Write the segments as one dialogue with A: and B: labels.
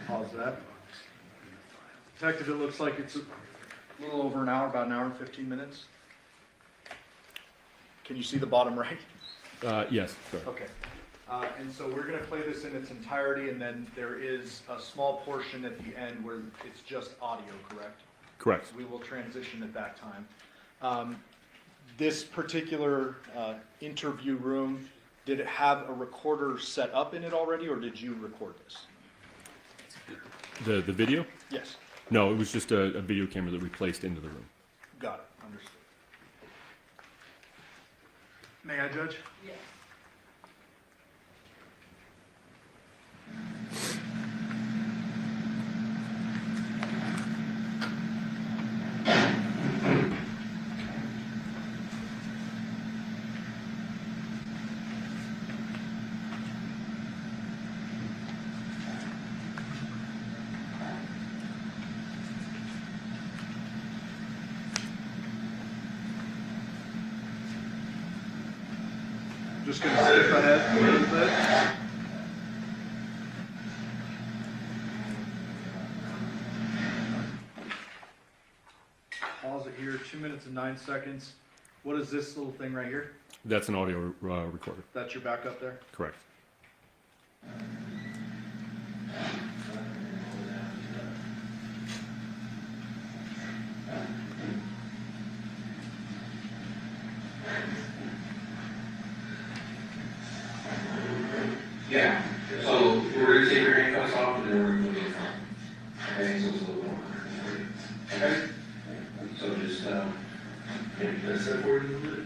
A: Pause that. Detective, it looks like it's a little over an hour, about an hour and 15 minutes. Can you see the bottom right?
B: Yes, sure.
A: Okay. And so we're going to play this in its entirety, and then there is a small portion at the end where it's just audio, correct?
B: Correct.
A: We will transition at that time. This particular interview room, did it have a recorder set up in it already, or did you record this?
B: The video?
A: Yes.
B: No, it was just a video camera that we placed into the room.
A: Got it. Understood. May I judge?
C: Yes.
A: Just going to skip ahead a little bit. Pause it here, 2 minutes and 9 seconds. What is this little thing right here?
B: That's an audio recorder.
A: That's your backup there?
B: Correct.
D: Yeah, so we're gonna take your handcuffs off and then we're gonna put it on. Okay, so it's a little more. Okay? So just, maybe press that forward a little bit.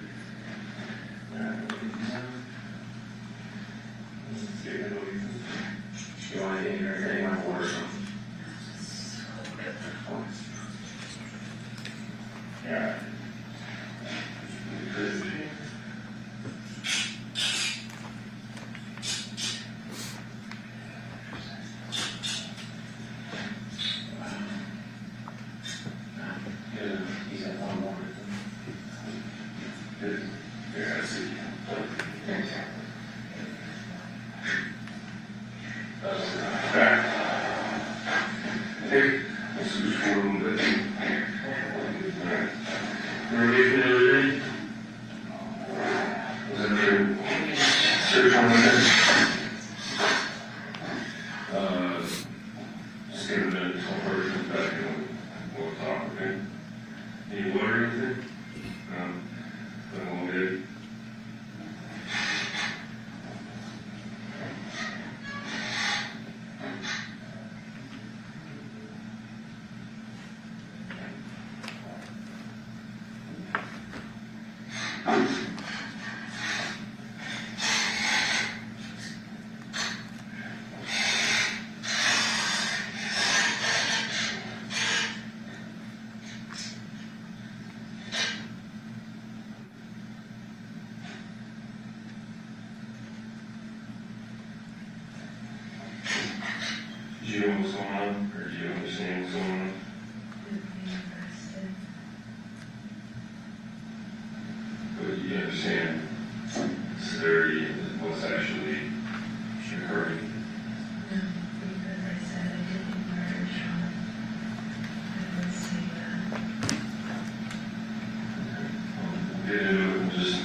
D: You want anything or anything on order something? Yeah. Just give it a couple versions back and we'll talk, okay? Any water or anything? All good. Do you know what's going on, or do you understand what's going on? But you understand the severity of what's actually occurring. Yeah, just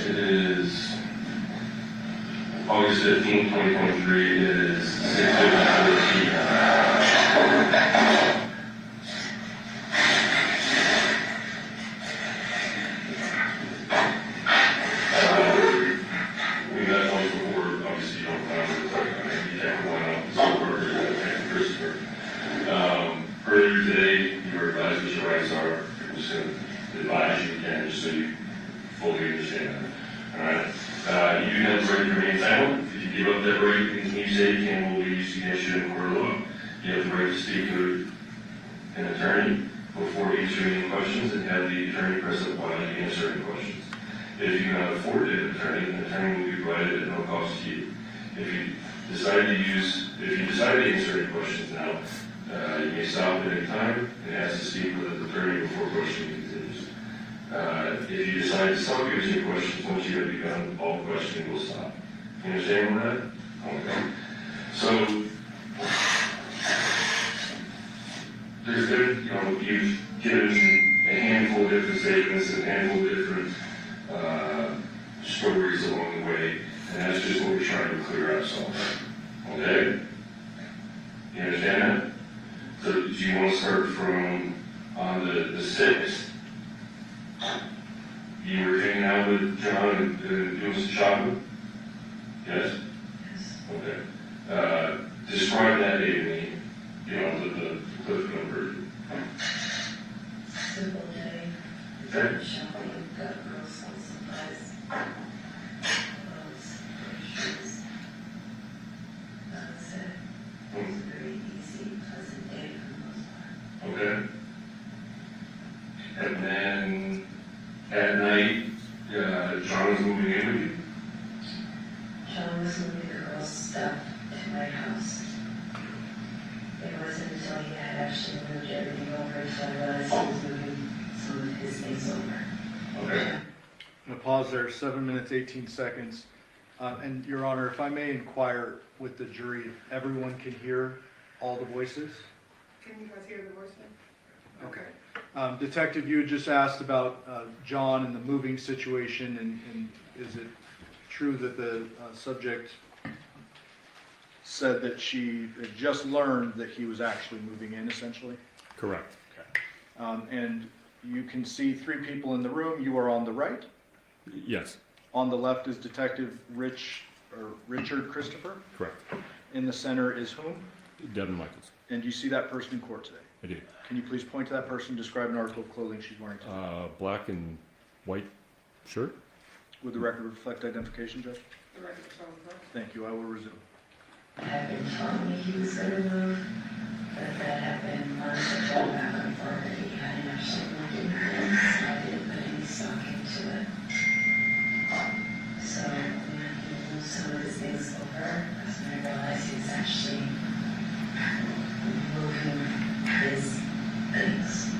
D: it is August 15, 2023. It is 6:59 p.m. We got one before, obviously you don't remember, but you can't one up, so we're Christopher. Earlier today, you were advised what your rights are. It was advised you again, just so you fully understand that. Alright? You have the right to remain silent. If you give up that right and continue to say you can, we'll be used against you in court of law. You have the right to speak to an attorney before answering any questions and have the attorney present while you answer any questions. If you cannot afford an attorney will be provided at no cost to you. If you decide to answer any questions now, you may stop at any time and ask to speak with an attorney before questioning continues. If you decide to stop answering questions once you have begun, all questioning will stop. You understand that? Okay. So, there's been, you've given a handful of different statements and a handful of different stories along the way, and that's just what we're trying to clear up some. Okay? You understand that? So, do you want to start from on the 6th? You were hanging out with John and doing some shopping? Yes? Okay. Describe that day to me, the Cliff Note version.
C: Simple day.
D: Okay.
C: Shopping, got girls some supplies. Clothes, groceries. That was it. It was a very easy, pleasant day for the most part.
D: Okay. And then at night, John was moving in with you?
C: John was moving the girls' stuff to my house. It wasn't until he had actually moved everything over until I realized he was moving some of his things over.
D: Okay.
A: I'm going to pause there, 7 minutes, 18 seconds. And Your Honor, if I may inquire with the jury, if everyone can hear all the voices?
E: Can you guys hear the voice now?
A: Okay. Detective, you had just asked about John and the moving situation, and is it true that the subject said that she had just learned that he was actually moving in, essentially?
B: Correct.
A: And you can see 3 people in the room. You are on the right.
B: Yes,
A: On the left is Detective Richard Christopher.
B: correct.
A: In the center is whom?
B: Devyn Michaels.
A: And do you see that person in court today?
B: I do.
A: Can you please point to that person, describe an article of clothing she's wearing today?
B: Black and white shirt.
A: Would the record reflect identification, Judge?
E: The record shows that.
A: Thank you. I will resume.
C: Had been telling me he was going to move, but that had been months of going back and forth that he hadn't actually moved in his, so I didn't put any stock into it. So when he moved some of his things over, that's when I realized he was actually moving his things.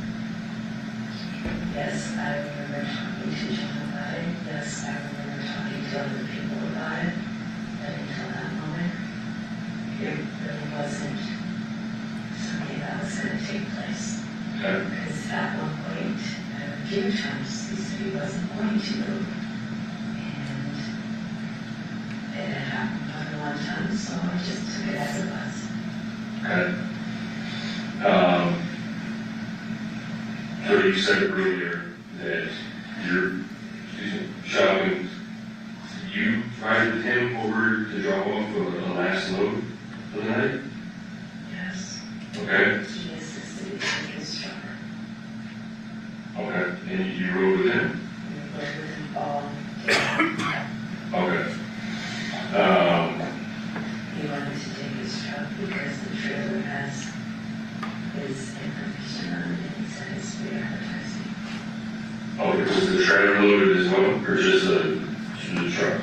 C: Yes, I remember talking to John about it. Yes, I remember talking to other people about it. But until that moment, it really wasn't something that was going to take place.
D: Okay.
C: Because at one point, a few times, he said he wasn't going to move. And it had happened more than one time, so I just took it as it was.
D: Okay. So you said earlier that you're shopping. You invited him over to drop off a last load for the night?
C: Yes.
D: Okay.
C: He assisted in his truck.
D: Okay. And you rode with him?
C: We rode with him all day.
D: Okay.
C: He wanted to take his truck because the trailer has his information on it and he said it's free advertising.
D: Oh, was the trailer loaded as well, or just the truck?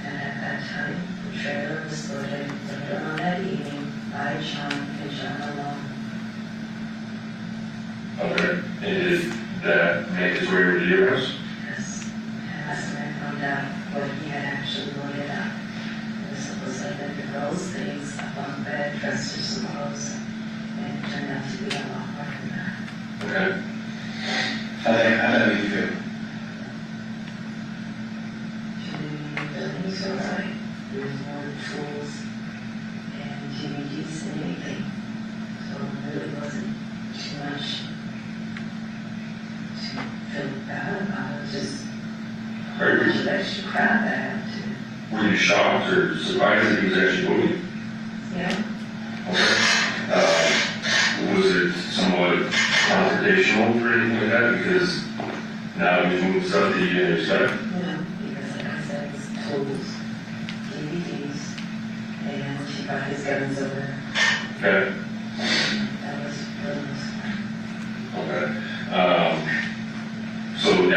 C: And at that time, the trailer was loaded later on that evening by John and John alone.
D: Okay. And did that make its way over to your house?
C: Yes. And that's when I found out what he had actually loaded up. It was supposed to have been the girls' things up on the bed, dressed or some clothes. And it turned out to be a lot more than that.
D: Okay.
F: How do you feel?
C: Buildings are right. There's more tools and DVDs than anything. So it really wasn't too much to feel bad about. It was just a
D: Are
C: bunch
D: you,
C: of extra crap I had to,
D: were you shocked or surprised that he was actually moving?
C: yeah.
D: Okay. Was it somewhat confrontational or anything like that? Because now he's moving stuff that you didn't expect?
C: Because like I said, it was tools, DVDs, and she brought his guns over.
D: Okay.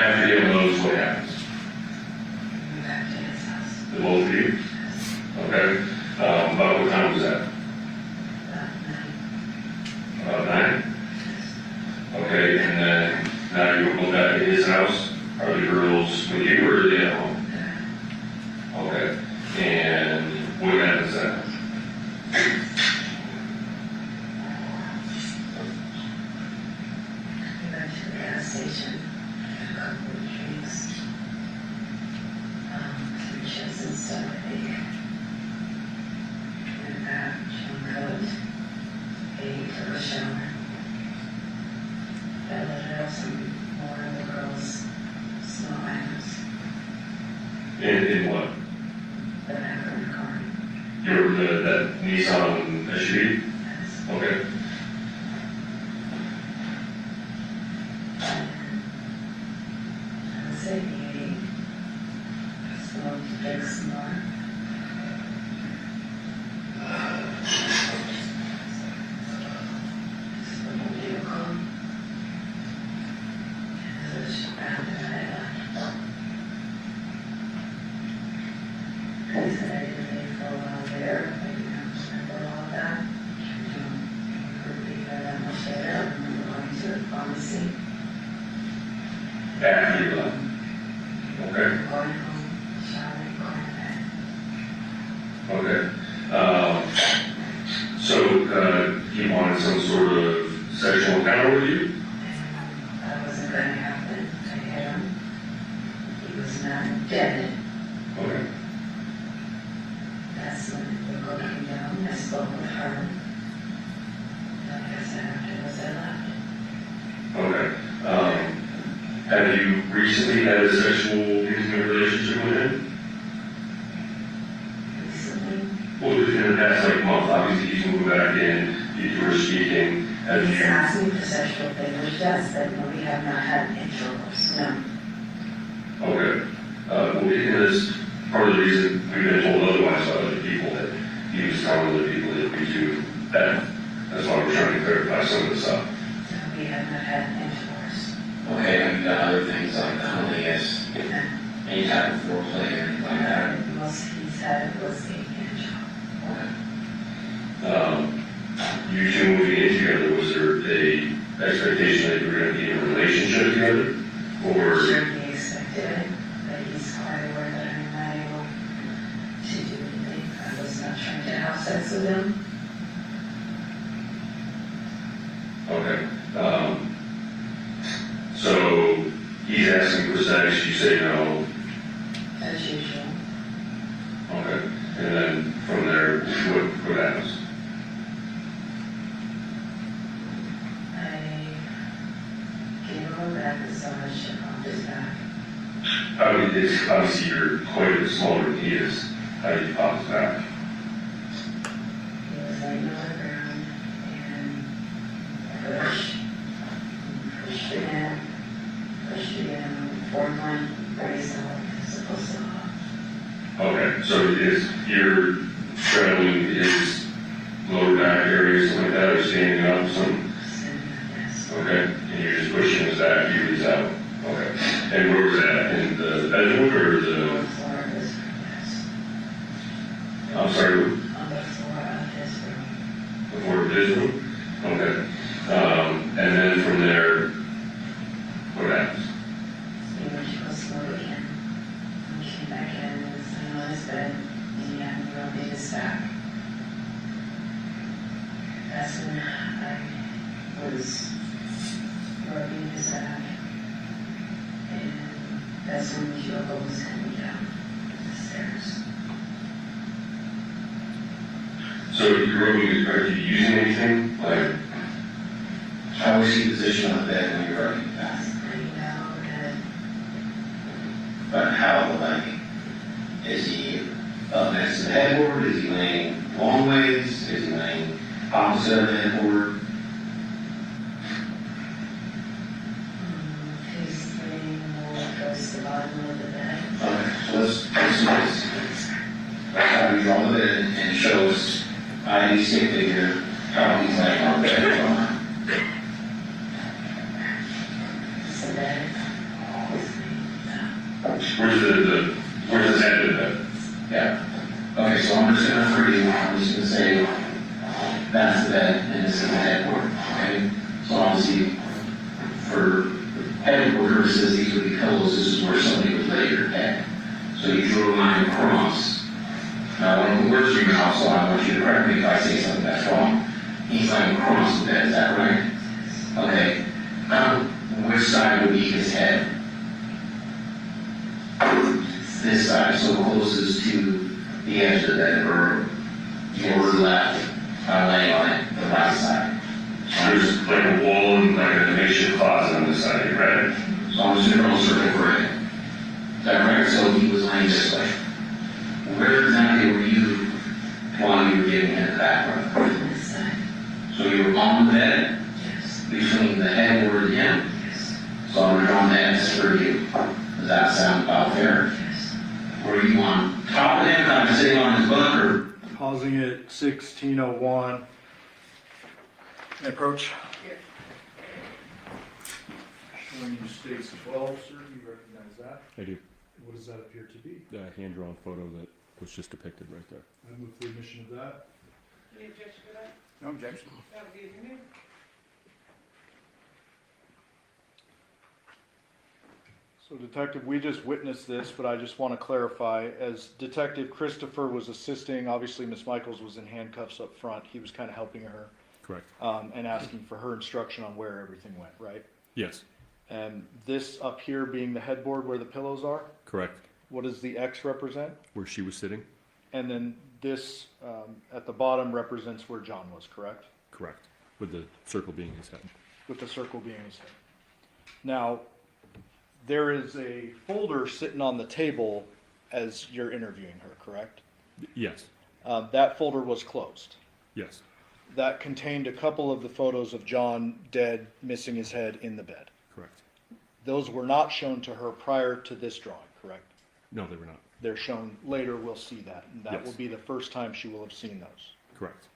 D: after he unloads, what happens?
C: We go back to his house.
D: The both of you? Okay. About what time was that?
C: About 9.
D: About 9? Okay, and then now you go back to his house? Are the girls with you or are they at home? Okay. And what happens then?
C: We went to the gas station, had a couple of drinks, some chips and stuff, I think. Went back, uncut, ate, took a shower. I let out some more of the girls' small items,
D: In what?
C: the back of the car.
D: That Nissan SUV?
C: Yes.
D: Okay.
C: I would say we ate, smoked, drank some more.
D: After you left? Okay. Okay. So, he wanted some sort of sexual encounter with you?
C: That wasn't going to happen. I hit him. He was not dead.
D: Okay.
C: That's when the girl came down. I spoke with her. Like I said, afterwards I left.
D: Okay. Have you recently had a sexual intimate relationship with him?
C: Recently,
D: Well, within the past like month, obviously he's moving back in, you were speaking, have
C: he's
D: you?
C: asked me for sexual favors, yes, but no, we have not had intercourse, no.
D: Okay. Well, because part of the reason we've been told otherwise by other people that he was telling other people that we do that. That's why we're trying to clarify some of this stuff.
C: No, we have not had intercourse.
F: Okay, have you done other things like cunnilingus, any type of foreplay or anything like that?
C: The most he's had was a hand job.
F: Okay.
D: You two moving in together, was there a expectation that you were going to be in a relationship together? Or,
C: Sure, he expected it, but he's quite aware that I'm not able to do anything. I was not trying to have sex with him.
D: okay. So he's asking for sex, you say no,
C: As usual.
D: okay. And then from there, what happens?
C: I gave him a back massage off his back.
D: I mean, it's obviously you're quite a bit smaller than he is. How do you pop his back?
C: He was laying on the ground and pushed it in, formed my brace out, it's supposed to.
D: Okay, so you're straddling his lower back area, something like that, or standing up, something?
C: Yes.
D: Okay, and you're just pushing his back, he was out. Okay, and where was that? In the bedroom or the?
C: On the floor of his room, yes.
D: I'm sorry,
C: On the floor of his room.
D: before his room? Okay. And then from there, what happens?
C: He went to go smoke again. When he came back in, he was laying on his bed, and he hadn't rubbed his back. That's when I was rubbing his back. And that's when Yoko was coming down the stairs.
D: So you're rubbing, are you using anything? Like,
F: How was he positioned on the bed when you were rubbing back?
C: He's laying down and
F: But how, like, is he up next to the headboard? Is he laying long ways? Is he laying opposite of the headboard?
C: he's laying more towards the bottom of the bed.
F: Okay, so let's do this. How do you draw the bed and show us, I stick figure, how he's laying on the bed?
C: So that he's
F: say, that's the bed, and this is the headboard, okay? So obviously, for headboard purposes, these would be pillows, this is where somebody would lay their head. So you drew a line across. Now, when the words from your mouth, so I want you to correct me if I say something that's wrong. He's lying across the bed, is that right? Okay. Which side would be his head? This side, so closest to the edge of the bed, or your left, laying on it, the right side.
D: There's like a wall and like a makeshift closet on this side, right?
F: So I'm just gonna circle for it. Is that right? So he was laying this way. Where exactly were you while you were getting him the background?
C: This side.
F: So you were on the bed,
C: Yes.
F: between the headboard and him?
C: Yes.
F: So I'm gonna draw the X for you. Does that sound about fair?
C: Yes.
F: Were you on top of him, kind of sitting on his butt, or?
A: Pausing at 16:01. Approach. Showing you states 12, sir. You recognize that?
B: I do.
A: What does that appear to be?
B: The hand-drawn photo that was just depicted right there.
A: I move for admission of that.
E: Any objection to that?
A: No objection.
E: That would be a unanimous.
A: So Detective, we just witnessed this, but I just want to clarify, as Detective Christopher was assisting, obviously Ms. Michaels was in handcuffs up front, he was kind of helping her,
B: Correct.
A: and asking for her instruction on where everything went, right?
B: Yes.
A: And this up here being the headboard where the pillows are,
B: Correct.
A: what does the X represent?
B: Where she was sitting?
A: And then this, at the bottom represents where John was, correct?
B: Correct. With the circle being his head.
A: With the circle being his head. Now, there is a folder sitting on the table as you're interviewing her, correct?
B: Yes.
A: That folder was closed.
B: Yes.
A: That contained a couple of the photos of John dead, missing his head in the bed.
B: Correct.
A: Those were not shown to her prior to this drawing, correct?
B: No, they were not.
A: They're shown later, we'll see that. And that
B: Yes.
A: will be the first time she will have seen those.
B: Correct.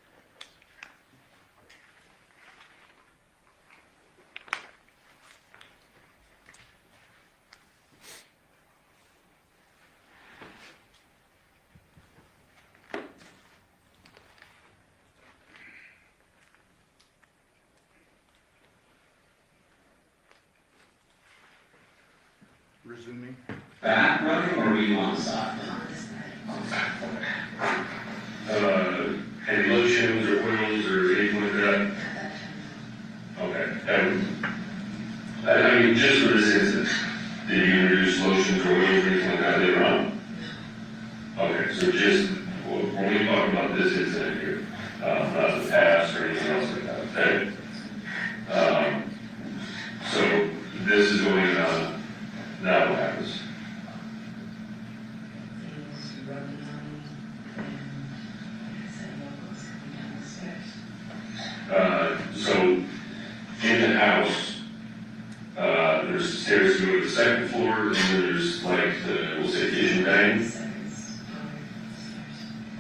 A: Resuming.
F: Back running, or were you on the side?
C: On this side.
D: Any lotions or oils or anything like that? Okay. I mean, just for this instance, did you introduce lotions or oils or anything like that later on? Okay, so just, when we talk about this incident here, not the past or anything else like that, okay? So this is going on, now what happens?
C: He was rubbing on me, and I said, "Look, what's coming down the stairs?"
D: So in the house, there's stairs to go to the second floor, and then there's like the, we'll say kitchen bang.
C: Seconds,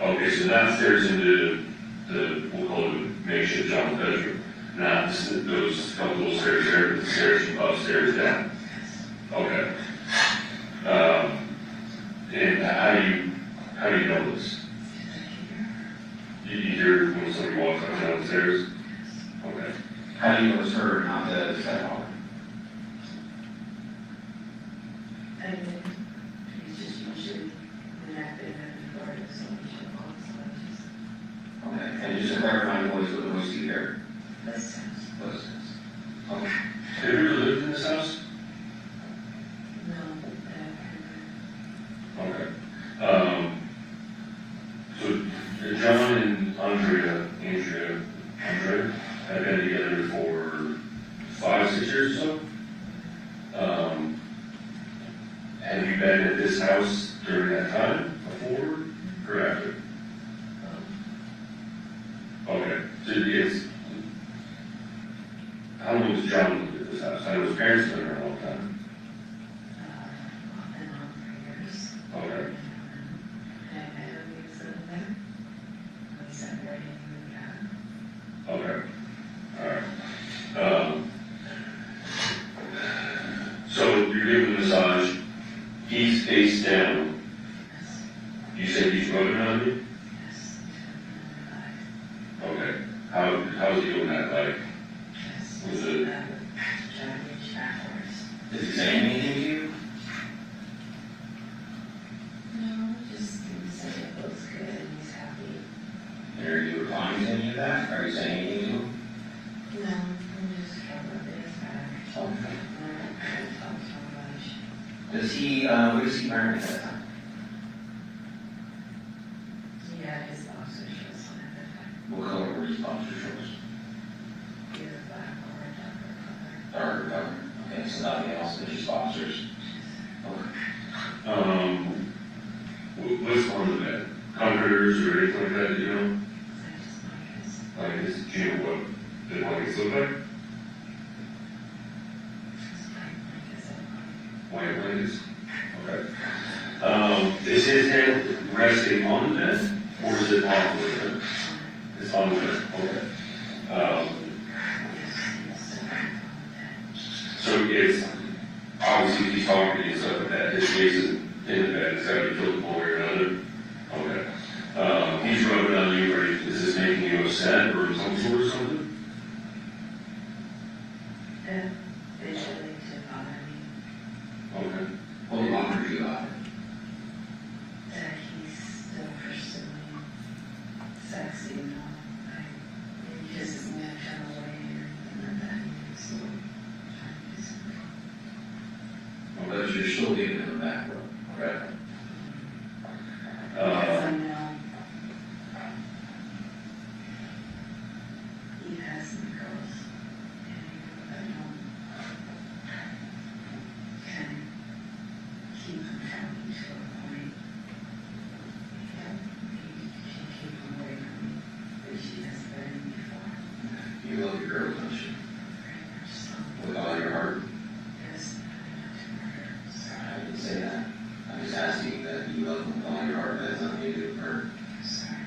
D: Okay, so that stairs into the, we'll call it makeshift John's bedroom. Not those couple little stairs there, but the stairs from upstairs down. Okay. And how do you know this? You hear when somebody walks up down the stairs? Okay.
F: How do you know it's her, not the stepfather?
C: And then he's just usually, when I've been there before, so he should also,
F: Okay, and just to clarify, what was he there?
C: this house.
F: Was, okay.
D: Have you ever lived in this house?
C: No,
D: Okay. So John and Andrea have been together for 5-6 years or so. Have you been at this house during that time, before or after? Okay, so it's, how long has John lived at this house? I know his parents have been there a long time.
C: I've been on for years.
D: Okay.
C: And I met him, he was living there. We separated, and we got
D: Okay, all right. So you're giving a massage, he's face down,
C: yes,
D: you said he's rubbing on you?
C: yes,
D: how's he doing that, like,
C: Just
D: Was it-
C: trying to reach backwards.
F: Does he say anything to you?
C: No, just he said it looks good and he's happy.
F: And are you replying to any of that? Are you saying anything to him?
C: No, I'm just trying to get his back.
F: Okay.
C: I'm not trying to talk so much.
F: Does he, what does he wear at that time?
C: He had his boxer shorts on at the time.
F: What color were his boxer shorts?
C: Either black or a darker color.
F: Darker color. Okay, so nothing else, but just boxers. Okay.
D: What's on the bed? Comforters or anything like that, you know?
C: I just like his
D: Like, is, do you know what the blankets look like? White blankets? Okay. Is his head resting on the bed, or is it off the bed? It's on the bed, okay. So it's, obviously, if he's talking and stuff like that, his face is in the bed, it's gotta be flipped one way or another. Okay. He's rubbing on you, or is this making you upset, or some sort of something?
C: visually to bother me,
D: Okay.
F: What bothers you about it?
C: that he's still pursuing sex, you know, like, he kisses me, I turn away or anything like that, he's still trying to do something.
F: But you're still giving him a back rub, correct?
C: Because I know he has some girls, and I don't can keep him from me to a point. Yeah, he can keep him away from me, but she has been before,
F: You love your girl, don't you?
C: very much so.
F: With all your heart.
C: Yes, I want to murder, so,
F: I didn't say that. I'm just asking that you love them with all your heart, that has nothing to do with her.
C: sorry.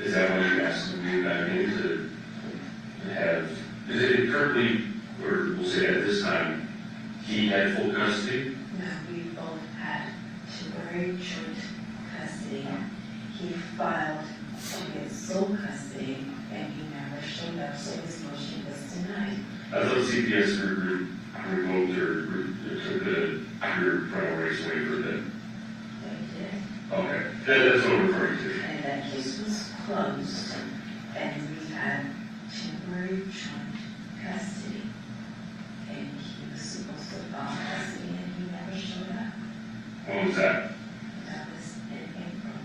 D: Is that why you asked me back in to have, is it currently, or we'll say at this time, he had full custody?
C: No, we both had temporary joint custody. He filed to get sole custody, and he never showed up, so his motion was denied.
D: I thought CPS revoked or took your parental rights away for that.
C: They did,
D: Okay, that's what I'm referring to.
C: and that case was closed, and we had temporary joint custody. And he was supposed to file custody, and he never showed up.
D: When was that?
C: That was in April,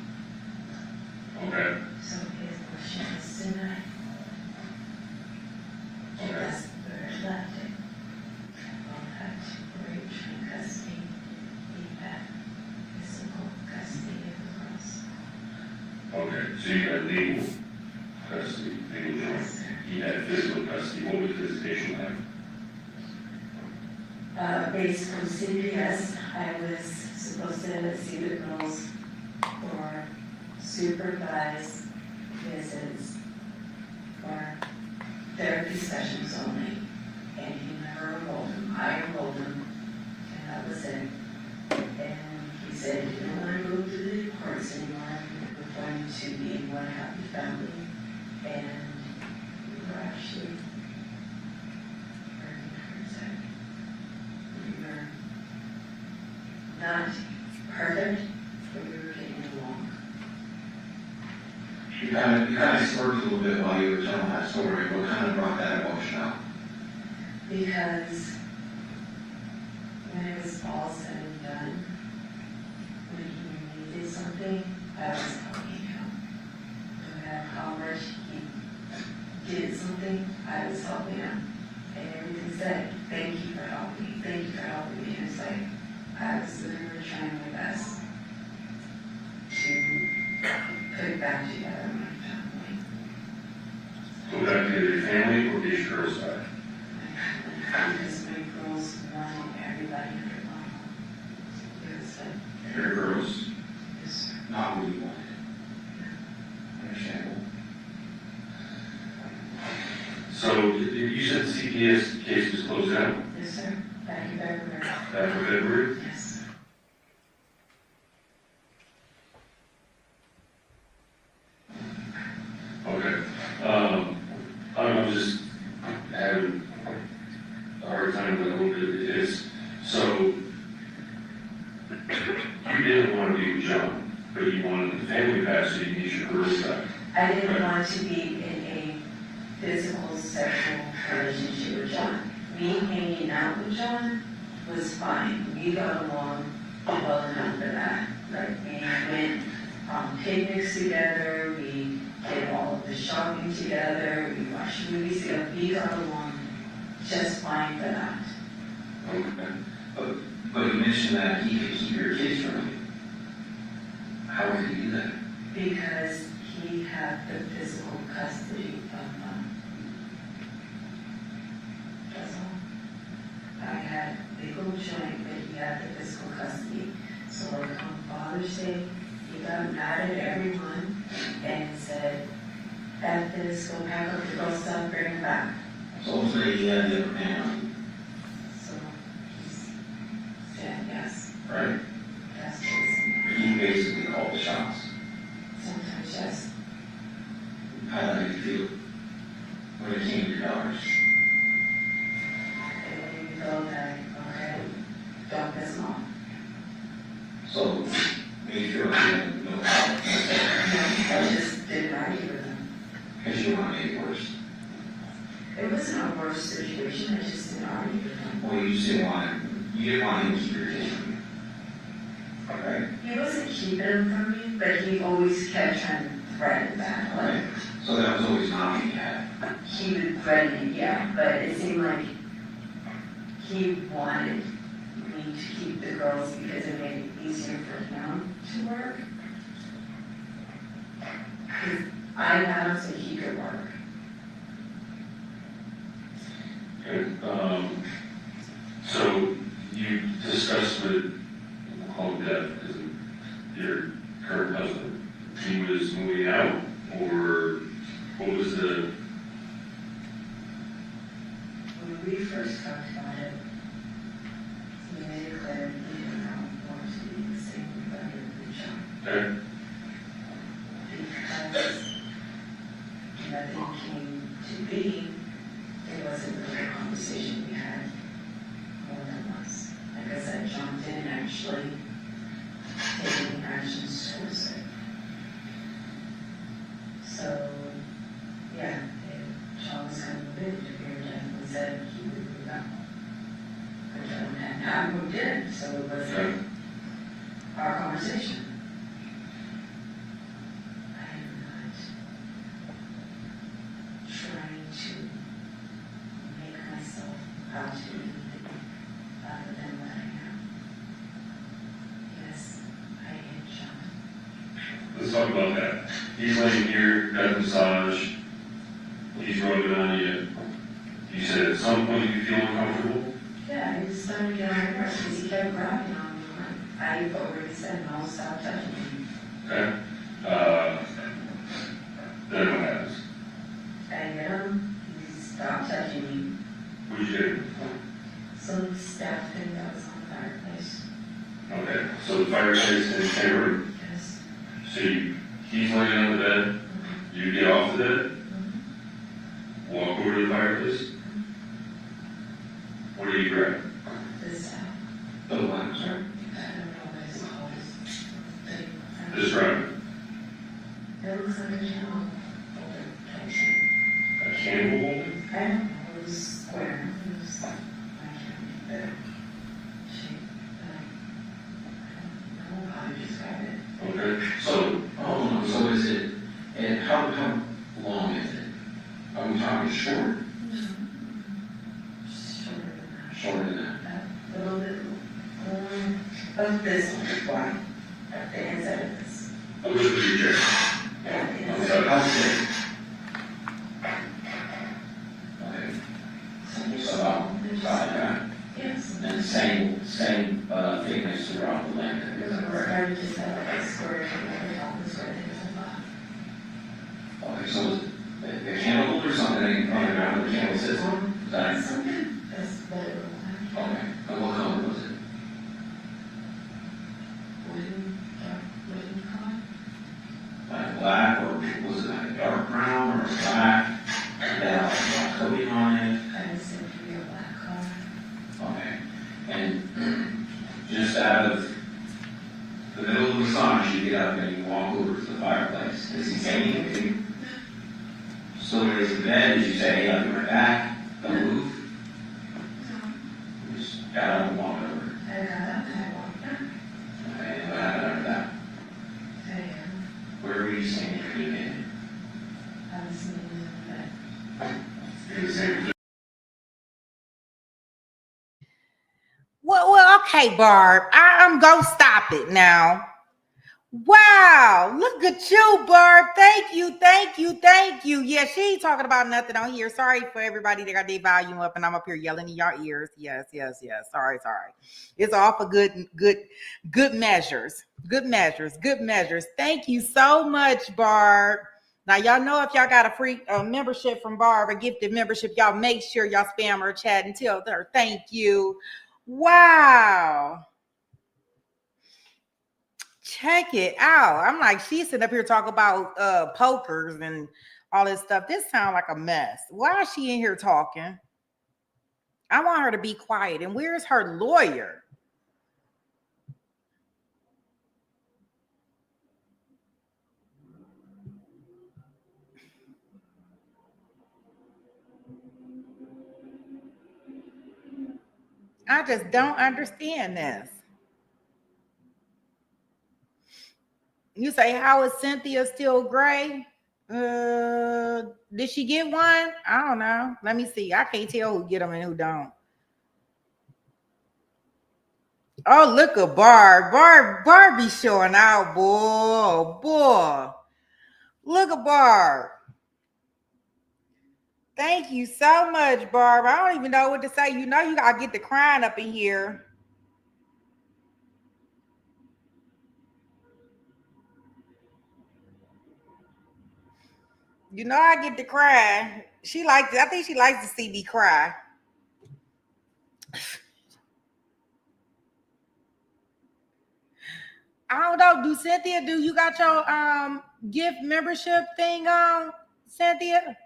D: Okay,
C: so his motion was denied.
D: okay.
C: That's where it left it. Both had temporary joint custody. He had physical custody of the girls.
D: Okay, so you had legal custody, legal joint. He had physical custody. What was visitation like?
C: Based on CPS, I was supposed to see the girls for supervised visits or therapy sessions only. And he never enrolled them. I enrolled them, and that was it. And he said he didn't want to go to the courts anymore. We're going to be one happy family. And we were actually working towards it. We were not perfect, but we were getting along.
F: You kind of smirked a little bit while you were telling that story. What kind of brought that emotion out?
C: Because when it was all said and done, when he needed something, I was helping him. No matter how much he did something, I was helping him. And everything said, thank you for helping me, thank you for helping me. And it's like, I was literally trying my best to put it back together with my family.
D: Go back to your family or to your girl's side?
C: Because my girls wanted everybody under one roof. It was like,
F: Your girls,
C: yes, sir.
F: not what you wanted. Understandable.
D: So you said the CPS case was closed down
C: Yes, sir. Back in February.
D: after February?
C: Yes.
D: Okay. I'm just having a hard time with a little bit of this. So, you didn't want to be with John, but you wanted the family back so you can use your girls back.
C: I didn't want to be in a physical, sexual relationship with John. Me hanging out with John was fine. We got along well enough for that. Like, we went on picnics together, we did all of the shopping together, we watched movies together. We got along just fine for that.
F: Okay. But you mentioned that he could keep your kids from you. How would he do that?
C: Because he had the physical custody of them. That's all. I had legal joint, but he had the physical custody. So like on Father's Day, he got mad at everyone and said, "F this, go pack up the girl stuff, bring it back."
F: So ultimately, he had the upper hand,
C: So he's said yes,
F: right?
C: that's what
F: He basically called the shots.
C: sometimes yes.
F: How did you feel when it came to your daughters?
C: And then you feel that, okay, don't piss them off.
F: So, made sure you had no problem.
C: I just didn't argue with them.
F: Because you want to make it worse.
C: It wasn't a worse situation, I just didn't argue with them.
F: Well, you just didn't want you didn't want him to keep your kids from you. Right?
C: He wasn't keeping them from me, but he always kept trying to threaten that. Like,
F: So that was always an option you had.
C: he would threaten it, yeah, but it seemed like he wanted me to keep the girls because it made it easier for him to work. 'Cause I got him so he could work.
D: Okay, so you discussed with, we'll call him Devyn, because your current husband, he was moving out, or what was the,
C: When we first talked about it, he made it clear he did not want to be the same provider with John.
D: okay,
C: Because nothing came to be, it wasn't really a conversation we had more than once. Like I said, John didn't actually take any actions towards it. So, yeah, John was kind of a bit interfered and said he would move out. But John had not moved in, so it wasn't our conversation. I am not trying to make myself out to be anything other than what I am. Yes, I hate John.
D: let's talk about that. He's laying here, got a massage, he's rubbing on you. You said at some point you feel uncomfortable?
C: Yeah, he was starting to get on my nerves because he kept grabbing on me. I've already said no, stop touching me.
D: Okay, then what happens?
C: I hit him, he stopped touching me.
D: What you do?
C: Some staff thing that was on the fireplace.
D: Okay, so the fireplace in the same room.
C: Yes.
D: So he's laying on the bed, you get off the bed, walk over to the fireplace. What do you grab?
C: This,
F: The one, sorry.
C: I don't know what it's called. Thing.
D: Describe it.
C: It looks like a candle holder type thing.
D: A candle holder?
C: I don't know, it was square. It was like, I can't remember the shape. I don't know how to describe it.
D: Okay,
F: So, hold on, so is it, and how long is it? Are we talking short?
C: Shorter than that.
F: Shorter than that?
C: A little bit more of this one, wide, at the inside of this.
D: I'll look at your chair.
C: At the
D: I'm
C: inside.
D: sorry.
F: Okay. Okay. So about that.
C: Yes.
F: And same thickness throughout the length, is that correct?
C: Started to set like a square, like a top of square, things like that.
F: Okay, so the candle holder, something in front of the ground, the candle sits on? Is that?
C: Something, that's better.
F: Okay, and what color was it?
C: Wooden color?
F: Like black, or was it like a dark brown, or black? So when he's in bed, did you say, hey, I'll be right back, don't move? You just got up and walked over.
C: I got up and I walked back.
F: Okay, and what happened after that? Where were you standing when you did it?
C: I was sitting in the bed.
F: In the same
G: Well, okay, Barb. I'm gonna stop it now. Wow, look at you, Barb. Thank you, thank you, thank you. Yeah, she ain't talking about nothing on here. Sorry for everybody that got their volume up and I'm up here yelling in your ears. Yes. Sorry. It's all for good measures. Good measures. Thank you so much, Barb. Now, y'all know if y'all got a free membership from Barb, a gifted membership, y'all make sure y'all spam her chat and tell her thank you. Wow. Check it out. I'm like, she's sitting up here talking about pokers and all this stuff. This sounds like a mess. Why is she in here talking? I want her to be quiet. And where's her lawyer? I just don't understand this. You say, how is Cynthia still gray? Did she get one? I don't know. Let me see. I can't tell who get them and who don't. Oh, look at Barb. Barb be showing out, boy. Look at Barb. Thank you so much, Barb. I don't even know what to say. You know you gotta get the crying up in here. You know I get to cry. I think she likes to see me cry. I don't know. Do you got your gift membership thing on, Cynthia?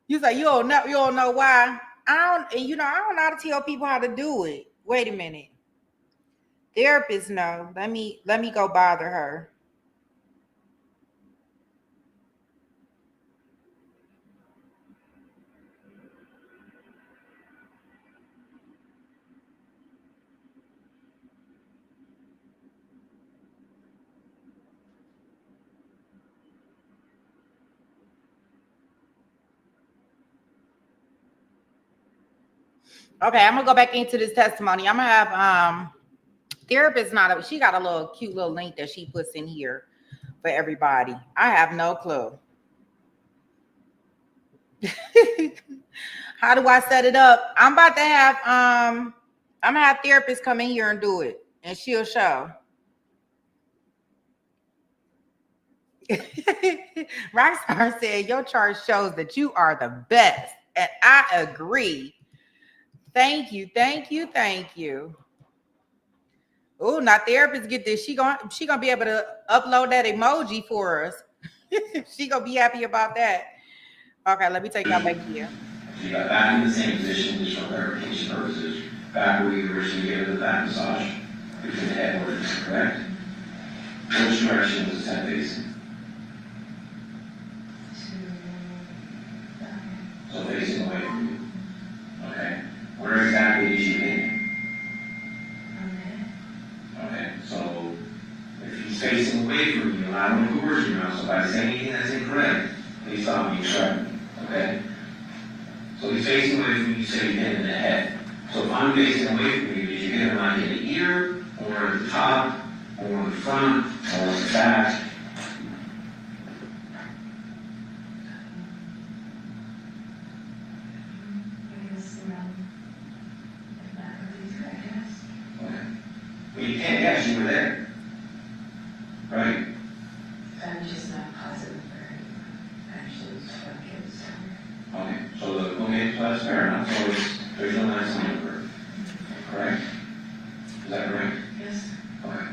G: You say you don't know why. I don't know how to tell people how to do it. Wait a minute. Therapist no. Let me go bother her. Okay, I'm gonna go back into this testimony. I'm gonna have therapist she got a little cute little link that she puts in here for everybody. I have no clue. How do I set it up? I'm about to have I'm gonna have therapists come in here and do it, and she'll show. Rockstar said your chart shows that you are the best, and I agree. Thank you. Oh, now therapists get this. She gonna be able to upload that emoji for us. She gonna be happy about that. Okay, let me take y'all back here.
F: You got back in the same position, just for clarification purposes, back where you originally gave the back massage, between the headboard, correct? Which direction was the head facing? So facing away from you. Okay. Where exactly did you hit him? Okay, so if he's facing away from you, allow him to coerce you now. So if I say anything that's incorrect, please stop me, correct me. Okay? So he's facing away from you, say you hit him in the head. So if I'm facing away from you, did you hit him like in the ear, or at the top, or in the front, or in the back? Well, you can't guess, you were there. Right?
C: I'm just not positive where actually what gives
F: Okay, so that's fair enough. So there's no nice number. Correct? Is that correct?
C: Yes.
F: Okay.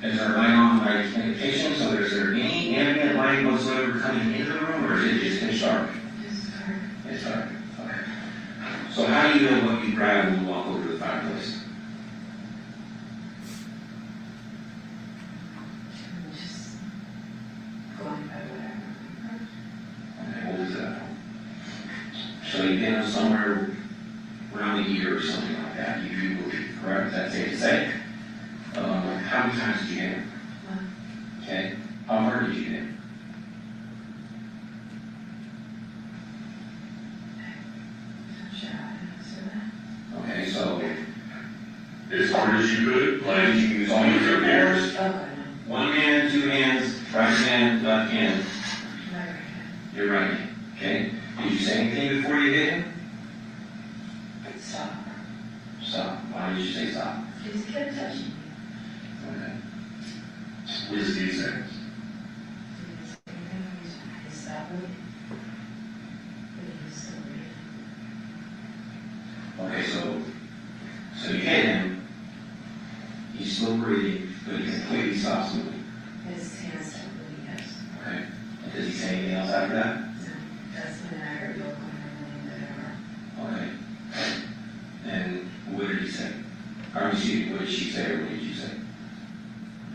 F: Is there a light on by indication? So is there any ambient light whatsoever coming into the room, or is it just pitch dark?
C: It's dark.
F: It's dark. Okay. So how do you know what you grab when you walk over to the fireplace?
C: I'm just going by whatever.
F: So you've been somewhere around a year or something like that, you believe, correct? That's safe to say. How many times did you hit him? Okay. How hard did you hit him? Okay, so
D: As hard as you could,
F: why
D: like,
F: did you use all your hands?
C: Okay,
F: One hand, two hands, right hand, left hand,
C: my right hand.
F: your right hand. Okay? Did you say anything before you hit him?
C: Stop.
F: Stop. Why did you say stop?
C: He just kept touching me.
F: Okay.
D: what does he say?
C: He stopped moving. But he was still breathing.
F: Okay, so you hit him, he's still breathing, but he completely stops moving.
C: His hands stopped moving, yes.
F: Okay? And does he say anything else after that?
C: No, that's when I heard local and
F: Okay. And what did he say? Or excuse me, what did she say or what did you say?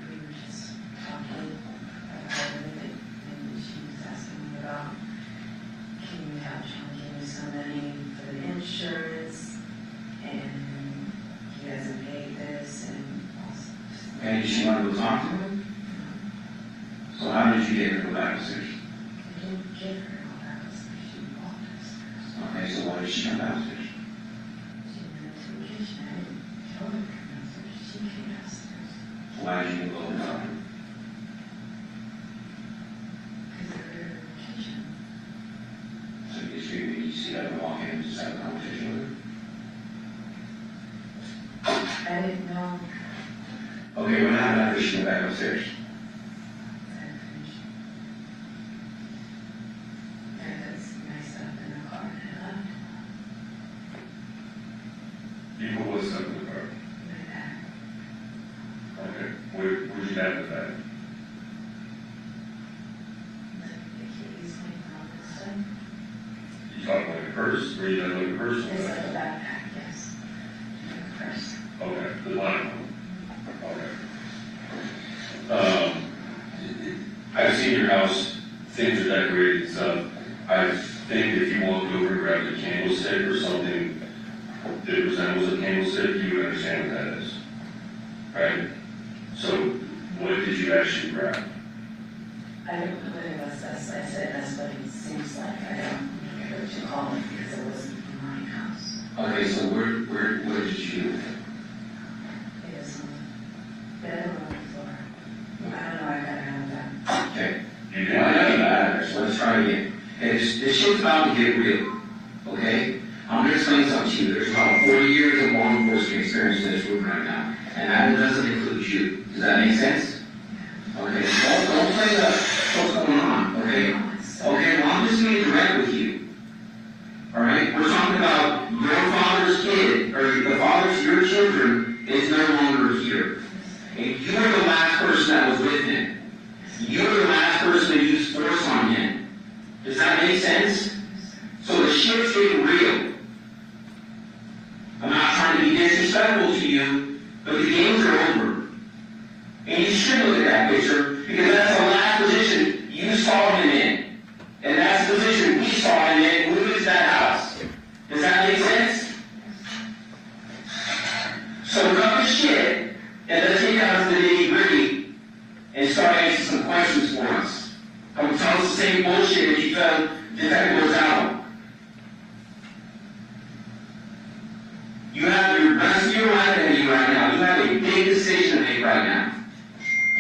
C: we were just talking about everything. And she was asking me about, can you help John give me some money for the insurance? And he hasn't paid this and also.
F: Okay, did she want to go talk to him? So how did you get her to go back upstairs?
C: I didn't give her all that because she walked upstairs.
F: Okay, so why did she come downstairs?
C: She went to the kitchen. I didn't tell her to come downstairs. She came downstairs
F: Why did you go and talk to him?
C: because I heard her in the kitchen.
F: So you just figured you see her walk in and just have a conversation with her?
C: I didn't know
F: Okay, what happened after she went back upstairs?
C: I finished. I got my stuff in the car and I left.
D: You put what's up in the car?
C: My bag.
D: Okay, where'd you have the bag?
C: The keys, my phone and stuff.
D: You talking like a purse, or you got like a purse?
C: It's like a backpack, yes. My purse.
D: Okay, the line one. Okay. I've seen your house, things are decorated and stuff. I think if you walked over and grabbed a candlestick or something that resembles a candlestick, you would understand what that is. Right? So, what did you actually grab?
C: I don't know what it was. I said that's what it seems like. I don't know what you call it because it wasn't my house.
F: Okay, so where did you do it?
C: It was on the bed or on the floor. I don't know. I got it out of that.
F: Okay.
D: You
F: Well, it doesn't
D: did.
F: matter, so let's try again. Okay, this shit's about to get real, okay? I'm gonna explain something to you. There's about 40 years of law enforcement experience in this room right now, and that doesn't include you. Does that make sense? Okay, don't play what's going on, okay? Okay, well, I'm just being direct with you. Alright? We're talking about your father's kid, or the father's, your children, is no longer here. And you were the last person that was with him. You were the last person to use force on him. Does that make sense? So the shit's getting real. I'm not trying to be disrespectful to you, but the games are over. And you should look at that picture, because that's the last position you saw him in. And that's the position we saw him in when we was that house. Does that make sense? So cut the shit, and let's get down to the nitty-gritty, and start answering some questions for us. Don't tell us the same bullshit that you felt detective was out. You have your rest of your life ahead of you right now. You have a big decision to make right now.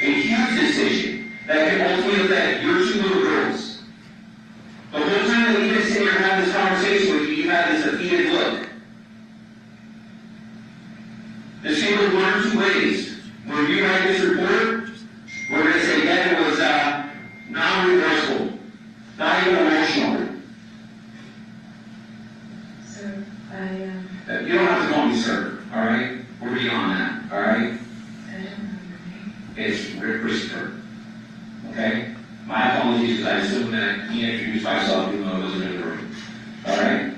F: A huge decision that can ultimately affect your two little girls. The whole time that we've been sitting here having this conversation with you, you have this defeated look. This can go one or two ways. When you write this report, we're going to say Devyn was non-remorseful, not even emotional.
C: Sir,
F: You don't have to call me sir, all right? We're beyond that, all right?
C: I don't know your name.
F: It's Rick Christopher, okay? My apologies, because I assumed that he introduced myself even though I wasn't in the room, all right?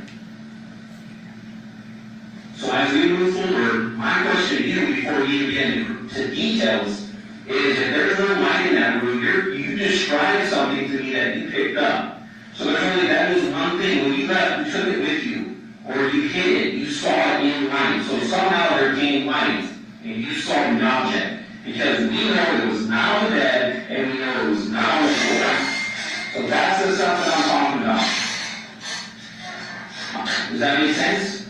F: So as we move forward, my question to you before we even get into details is if there's no light in that room, you described something to me that you picked up. So there's only, that was one thing, when you left, you took it with you, or you hid it, you saw it in line. So somehow there came light, and you saw an object, because we know it was not on the bed, and we know it was not on the floor. So that's the stuff that I'm talking about. Does that make sense?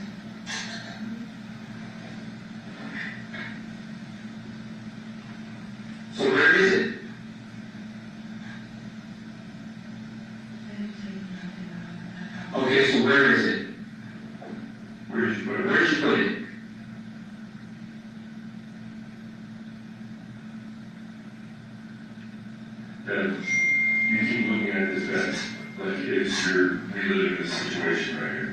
F: So where is it? Okay, so where is it?
D: Where did you put it?
F: Where did you put it?
D: Then you keep looking at this bed like it's you're reliving this situation right here.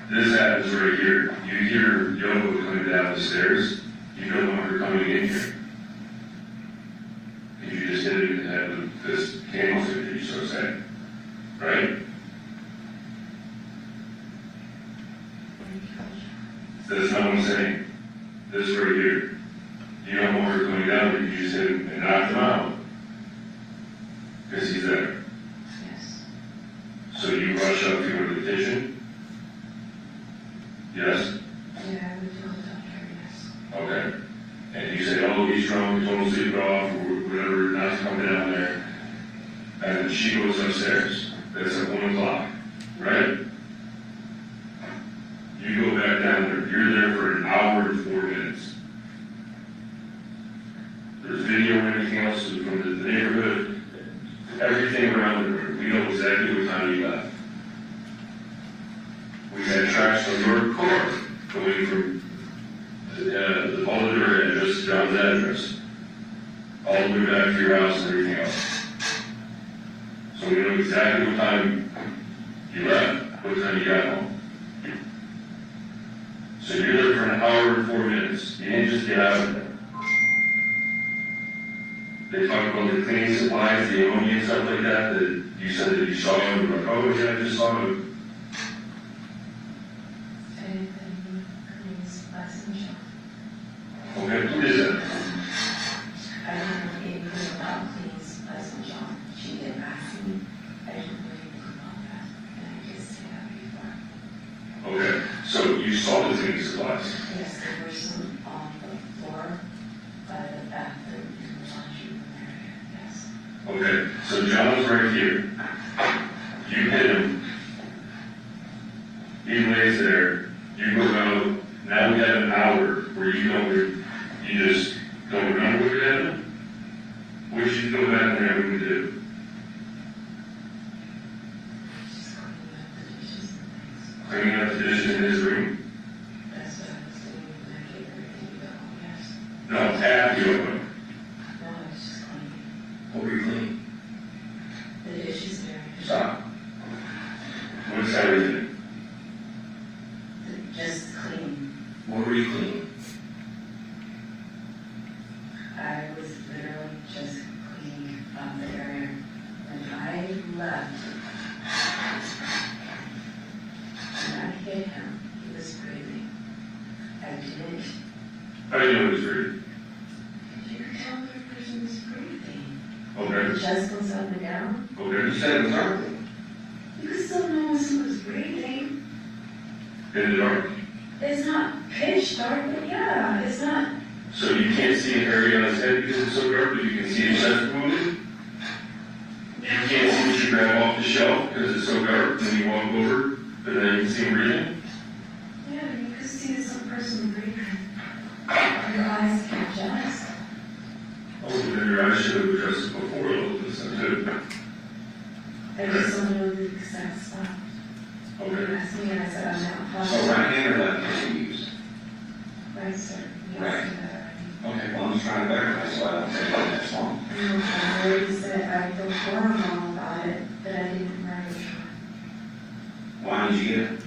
D: This happens right here. You hear Yobo coming down the stairs. You no longer coming in here. Because you just hit it in the head with this candlestick that you so sad. Right? That's not what I'm saying. This right here. You no longer coming down, but you just hit him and knocked him out. Because he's there.
C: Yes.
D: So you rush up to go to the kitchen? Yes?
C: Yeah, I would tell the doctor, yes.
D: Okay. And you say, oh, he's drunk, he's told to sleep it off, or whatever, not to come down there. And then she goes upstairs. That's at 1 o'clock, right? You go back down there. You're there for an hour and 4 minutes. There's video or anything else from the neighborhood, everything around the room. We know exactly what time you left. We had tracks on your car going from the Oliver address to John's address, all the way back to your house and everything else. So we know exactly what time you left, what time you got home. So you're there for an hour and 4 minutes. You didn't just get out of there. They talk about the cleaning supplies, the ammonia and stuff like that, that you said that you saw them. You're like, oh yeah, I just saw them. Okay, who is that?
C: I don't know anything about things as a job. She didn't ask me. I didn't know anything about that. And I just said that before.
D: Okay, so you saw the cleaning supplies.
C: Yes, there were some on the floor by the bathroom in the laundry room area, yes.
D: Okay, so John's right here. You hit him. He lays there. You go out. Now we have an hour where you just don't remember what happened. What did you go back there and do?
C: Just cleaning up the dishes and things.
D: Cleaning up the dishes in his room?
C: That's what I was doing when I gave everything to go, yes.
D: No, after you opened.
C: No, I was just cleaning.
F: What were you cleaning?
C: The dishes there.
F: Stop.
D: What's everything?
C: Just cleaning.
F: What were you cleaning?
C: I was literally just cleaning up the area. When I left, when I hit him, he was breathing. I didn't.
D: How do you know he's ready?
C: You could tell if a person was breathing.
D: Okay,
C: The chest goes up and down.
F: You
D: okay.
F: said it was early.
C: You could still know when someone's breathing.
D: In the dark.
C: It's not pitch dark, but yeah, it's not.
D: So you can't see an area on his head because it's so dark, but you can see his chest moving? You can't see what you grab off the shelf because it's so dark, and you walk over, but then you can see him breathing?
C: Yeah, you could see some person breathing. Your eyes can adjust.
D: Oh, then your eyes should have adjusted before a little bit, so good.
C: I just don't know the exact spot. You
D: Okay.
C: asked me, and I said, I'm not
F: So
C: positive.
F: right hand or left hand you used?
C: Right, sir. You
F: Right.
C: asked me that already.
F: Okay, well, I'm just trying to verify so I don't say that that's wrong.
C: No, I already said I feel horrible about it, but I didn't remember.
F: Why did you get it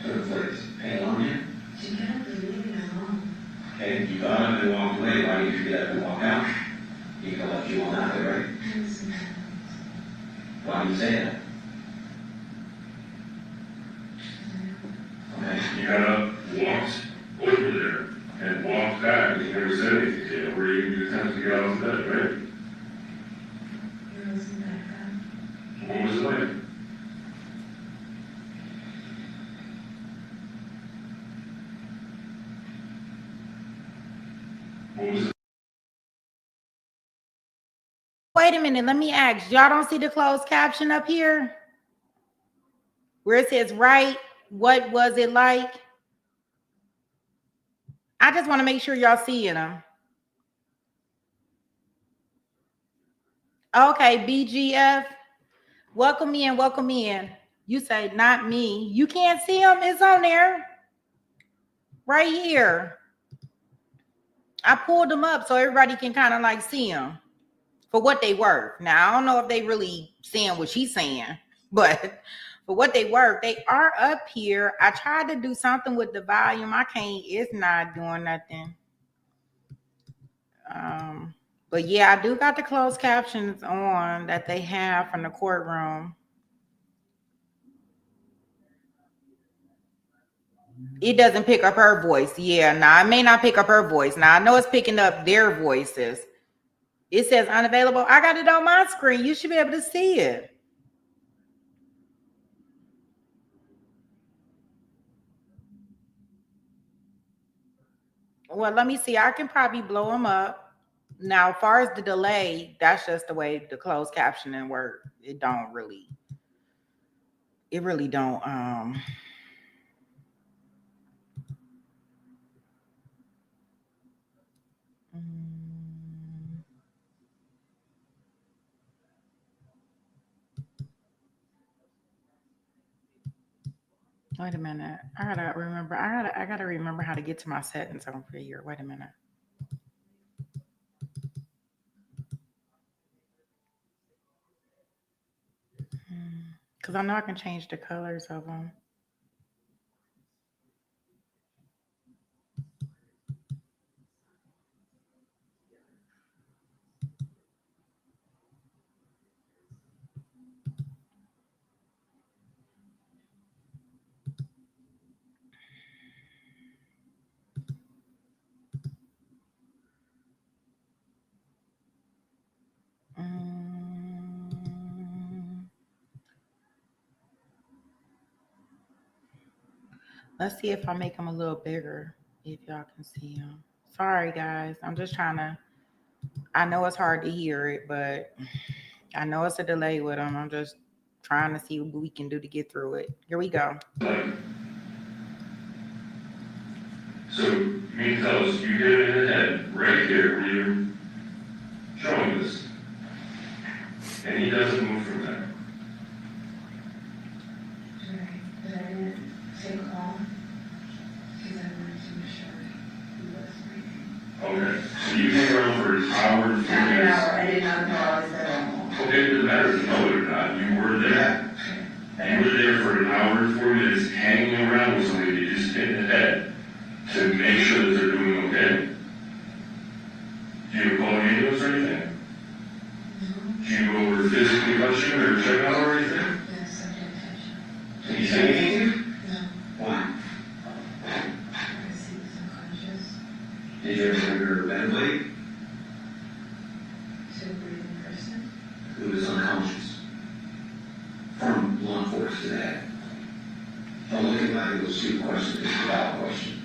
F: to the place? Pain on you?
C: She kept leaving me alone.
F: Okay, you got up and walked away. Why did you get up and walk out? You could have left you on that way, right?
C: It was mad.
F: Why did you say that? Okay.
D: You got up, walked over there, and walked back, and you never said anything to him, or you attempt to get out of bed, right?
C: It wasn't that
D: his wife. What was it?
G: Wait a minute, let me ask. Y'all don't see the closed caption up here? Where it says, right, what was it like? I just want to make sure y'all seeing them. Okay, BGF. Welcome in, welcome in. You say, not me. You can't see them? It's on there. Right here. I pulled them up so everybody can kind of like see them for what they were. Now, I don't know if they really saying what she's saying, but for what they were, they are up here. I tried to do something with the volume. I can't, it's not doing nothing. But yeah, I do got the closed captions on that they have from the courtroom. It doesn't pick up her voice. Yeah, now it may not pick up her voice. Now I know it's picking up their voices. It says unavailable. I got it on my screen. You should be able to see it. Well, let me see. I can probably blow them up. Now, as far as the delay, that's just the way the closed captioning work. It really don't. Wait a minute. I gotta remember how to get to my settings over here. Wait a minute. Because I know I can change the colors of them. Let's see if I make them a little bigger, if y'all can see them. Sorry, guys. I'm just trying to, I know it's hard to hear it, but I know it's a delay with them. I'm just trying to see what we can do to get through it. Here we go.
D: So, you mean to tell us you hit it in the head right here where you're showing this, and he doesn't move from there?
C: Right, but I didn't take call because I wanted to make sure he was breathing.
D: Okay, so you hang around for an hour and 4
C: Half an
D: minutes.
C: hour, I did not know I was there alone.
D: Okay, it doesn't matter if you know it or not, you were there. You were there for an hour and 4 minutes hanging around with somebody you just hit in the head to make sure that they're doing okay. Do you call an ambulance or anything? Do you go over physically touch him or check out or anything?
C: Yes, I did touch him.
F: Did he say anything to you?
C: No,
F: Why?
C: because he was unconscious.
F: Did you ever have her ventilate?
C: To a breathing person.
F: Who was unconscious? From law enforcement to that. Don't look at like those two questions, it's a valid question.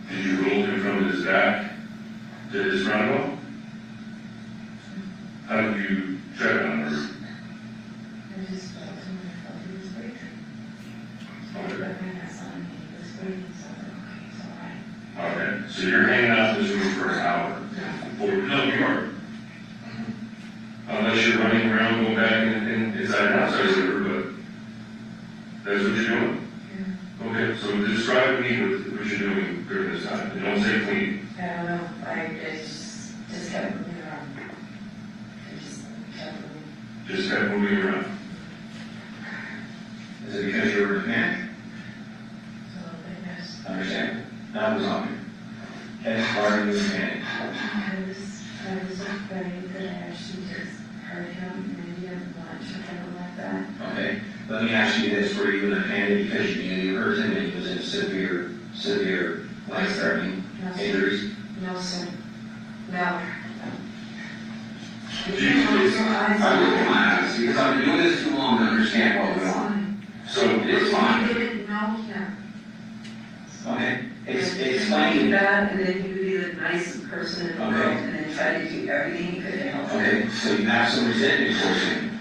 D: Did you roll him from his back to his roundabout? How did you check on her?
C: I just felt him and I felt he was breathing. So I put my mask on and he was breathing, so I was like, okay, it's all right.
D: Okay, so you're hanging out in this room for an hour. No, you aren't. Unless you're running around, going back inside and outside the river, but that's what you're doing?
C: Yeah.
D: Okay, so describe to me what you're doing during this time. And don't say clean.
C: I don't know, I just kept moving around. I just kept moving.
D: Just kept moving around.
F: Is it because you were in panic?
C: So I guess
F: Understand? That was on you. Okay, why are you in panic?
C: I was afraid that I actually just hurt him, maybe at lunch or something like that.
F: Okay, let me ask you this, were you in a panic because you knew you hurt him and he was in severe life-threatening injuries?
C: No, sir. No.
F: I'm looking at my eyes because I've been doing this too long So it's fine.
C: You didn't know him.
F: Okay,
C: Explain
F: explain.
C: that, and then you be the nicest person in the world,
F: Okay.
C: and then try to do everything you could to help him.
F: Okay, so you have some resentment towards him.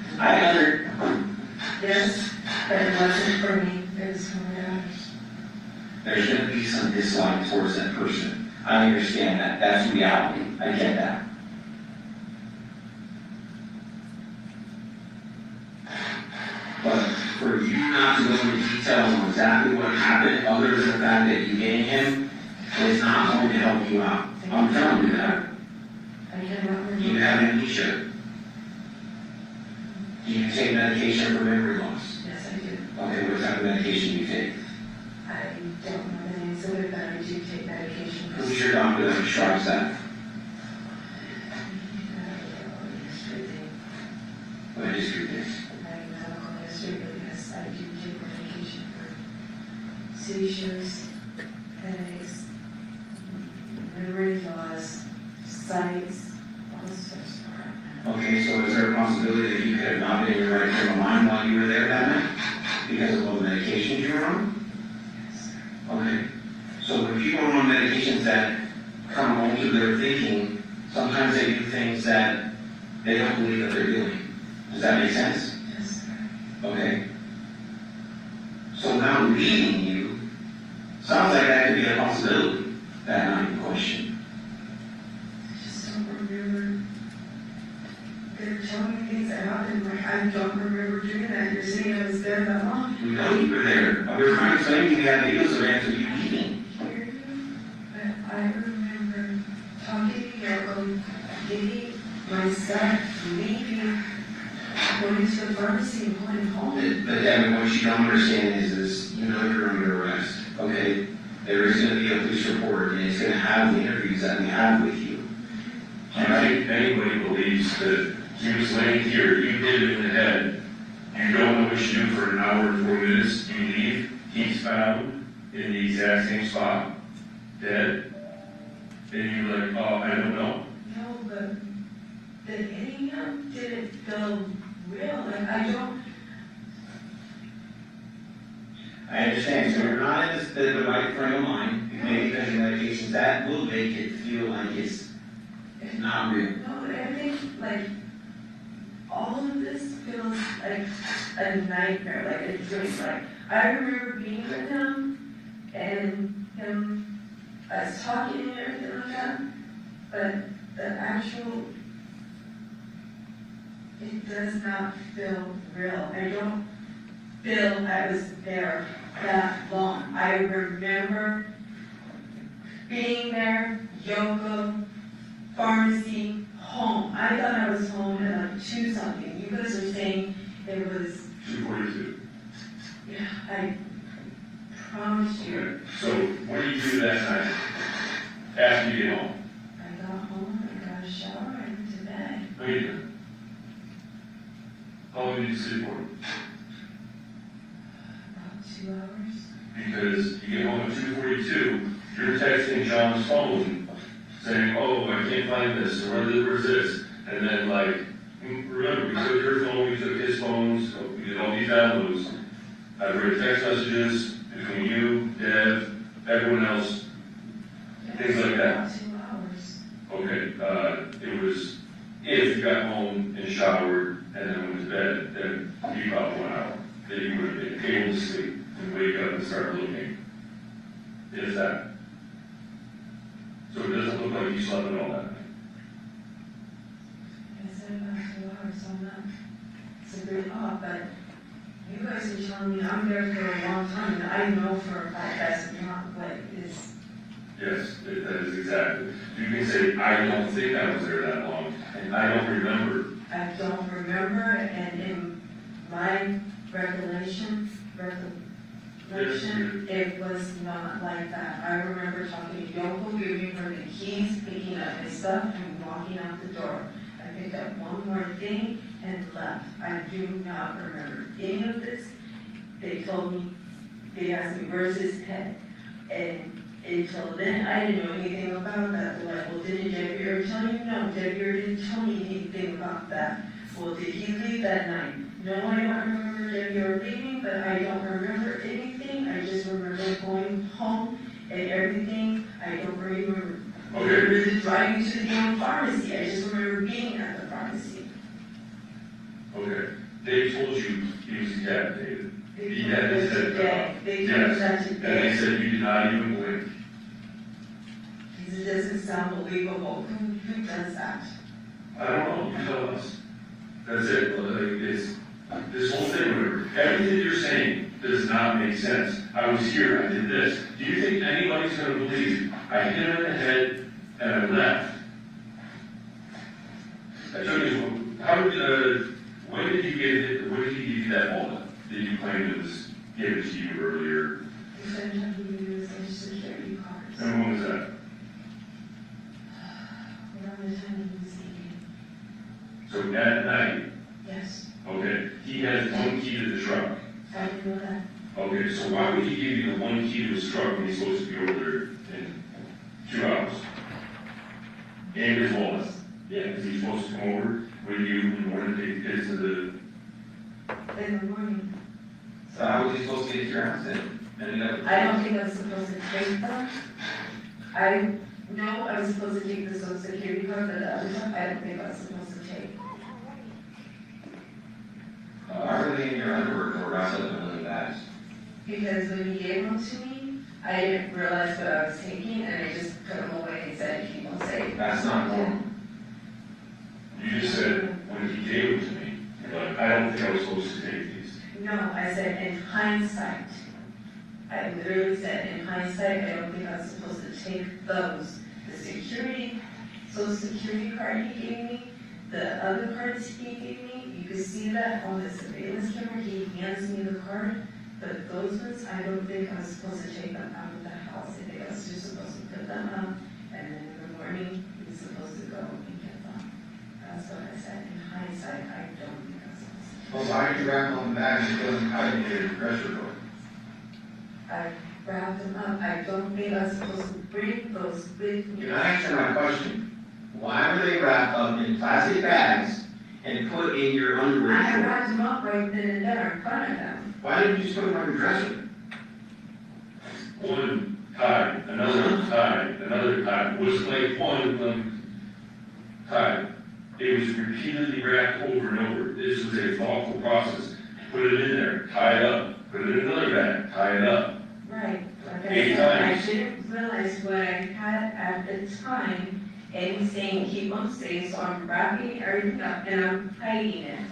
C: Yes, but it wasn't for me, it was for my others.
F: There's gonna be some dislike towards that person. I understand that, that's reality, I get that. But for you not to go into details on exactly what happened, other than the fact that you gave him, is not going to help you out. I'm telling you that.
C: I cannot remember.
F: You have amnesia. Do you take medication for memory loss?
C: Yes, I do.
F: Okay, what type of medication do you take?
C: I don't know the names of it, but I do take medication.
F: Who's your doctor that prescribes that? What history is?
C: Medical history, because I do take medication for seizures, headaches, memory loss, sights, all this stuff.
F: Okay, so is there a possibility that you could have not been in your right frame of mind while you were there that night? Because of all the medications you were on?
C: Yes.
F: Okay. So when people are on medications that come home to their thinking, sometimes they do things that they don't believe that they're doing. Does that make sense?
C: Yes.
F: Okay. So now leading you, sounds like that could be a possibility, that night in question.
C: I just don't remember. They're telling me things that happened, like I don't remember doing that. You're saying I was there that long.
F: We know you were there. We were trying to explain to you we had videos of after you leaving.
C: But I remember talking to Yoko, getting my stuff, leaving, going to the pharmacy and going home.
F: But Devyn, what you don't understand is this, you know you're under arrest, okay? There is gonna be a police report and it's gonna have the interviews that we have with you.
D: Do you think anybody believes that he was laying here, you hit him in the head, you don't know what you do for an hour and 4 minutes, you leave, he's found in the exact same spot, dead, and you're like, oh, I don't know.
C: No, but the hitting him didn't feel real. Like I don't.
F: I understand, so you're not in the right frame of mind, maybe because of medications, that will make it feel like it's not real.
C: No, everything, like, all of this feels like a nightmare, like a dream. Like, I remember being with him and him, us talking and everything like that, but the actual, it does not feel real. I don't feel I was there that long. I remember being there, Yoko, pharmacy, home. I thought I was home at like 2 something. You guys are saying it was,
D: 2:42.
C: yeah, I promise you.
D: Okay, so what do you do that night, after you get home?
C: I got home, I got a shower, I went to bed.
D: No, you didn't. How long did you sleep for?
C: About 2 hours.
D: Because you get home at 2:42, you're texting John's phone saying, oh, I can't find this, or where's this? And then like, remember, we took your phone, we took his phones, so we did all these downloads. I've read text messages between you, Dev, everyone else, things like that.
C: About 2 hours.
D: Okay, it was, if you got home and showered and then went to bed, then it'd be about 1 hour. Then you would have been able to sleep and wake up and start looking. If that. So it doesn't look like you slept at all that night.
C: I said about 2 hours, so I'm not, it's a bit off, but you guys are telling me I'm there for a long time, and I know for a fact that's not what is.
D: Yes, that is exactly. You can say, I don't think I was there that long, and I don't remember.
C: I don't remember, and in my recollection, it was not like that. I remember talking to Yoko, giving her the keys, picking up my stuff, and walking out the door. I picked up one more thing and left. I do not remember any of this. They told me, they asked me, where's his head? And until then, I didn't know anything about that. They're like, well, didn't Debbie ever tell you? No, Debbie ever didn't tell me anything about that. Well, did he leave that night? No, I don't remember Debbie ever leaving. anything, but I don't remember anything. I just remember going home and everything. I don't remember really driving to the damn pharmacy. I just remember being at the pharmacy.
D: Okay. They told you he was decapitated.
C: They
D: Yeah,
C: told
D: they
C: us
D: said,
C: today. They told us that
D: And they
C: today.
D: said you did not even blink.
C: It doesn't sound believable. Who does that?
D: I don't know, you tell us. That's it, like, it's, this whole thing, whatever, everything you're saying does not make sense. I was here, I did this. Do you think anybody's gonna believe I hit him in the head and I left? I told you, how did, when did he give you that wallet? Did you claim it was given to you earlier?
C: He said that he used social security cards.
D: And when was that?
C: Around the time he was eating.
D: So at night,
C: Yes,
D: okay, he has one key to the truck.
C: I didn't know that.
D: Okay, so why would he give you the one key to his truck when he's supposed to be over there in 2 hours? And his wallet? Yeah, because he's supposed to come over with you in the morning to take the kids to the,
C: In the morning.
F: So how was he supposed to get to your house then?
C: I don't think I was supposed to take them. I know I was supposed to take the social security card, but the other time, I don't think I was supposed to take.
F: Why were they in your underwear or wrapped up in one of the bags?
C: Because when he gave them to me, I didn't realize what I was taking, and I just put them away and said, keep them safe.
F: That's not normal.
D: you just said, when he gave them to me, you're like, I don't think I was supposed to take these.
C: No, I said in hindsight. I literally said in hindsight, I don't think I was supposed to take those. The social security card he gave me, the other cards he gave me, you can see that on the surveillance camera, he hands me the card. But those ones, I don't think I was supposed to take them out of the house. I think I was just supposed to put them up, and then in the morning, he was supposed to go and get them. That's what I said. In hindsight, I don't think I was supposed to.
F: Well, why did you wrap them on the bags and put them out in your pressure cooker?
C: I wrapped them up. I don't think I was supposed to bring those with me.
F: You're not answering my question. Why were they wrapped up in plastic bags and put in your underwear
C: I
F: drawer?
C: wrapped them up right then and there in front of them.
F: Why didn't you just put them on your dresser?
D: One tied, another tied, another tied. Was like one of them tied. It was repeatedly wrapped over and over. This was a thoughtful process. Put it in there, tie it up. Put it in another bag, tie it up.
C: Right. Like I
D: 8
C: said, I
D: times.
C: didn't realize what I had at the time, and he's saying keep them safe, so I'm wrapping everything up and I'm hiding it.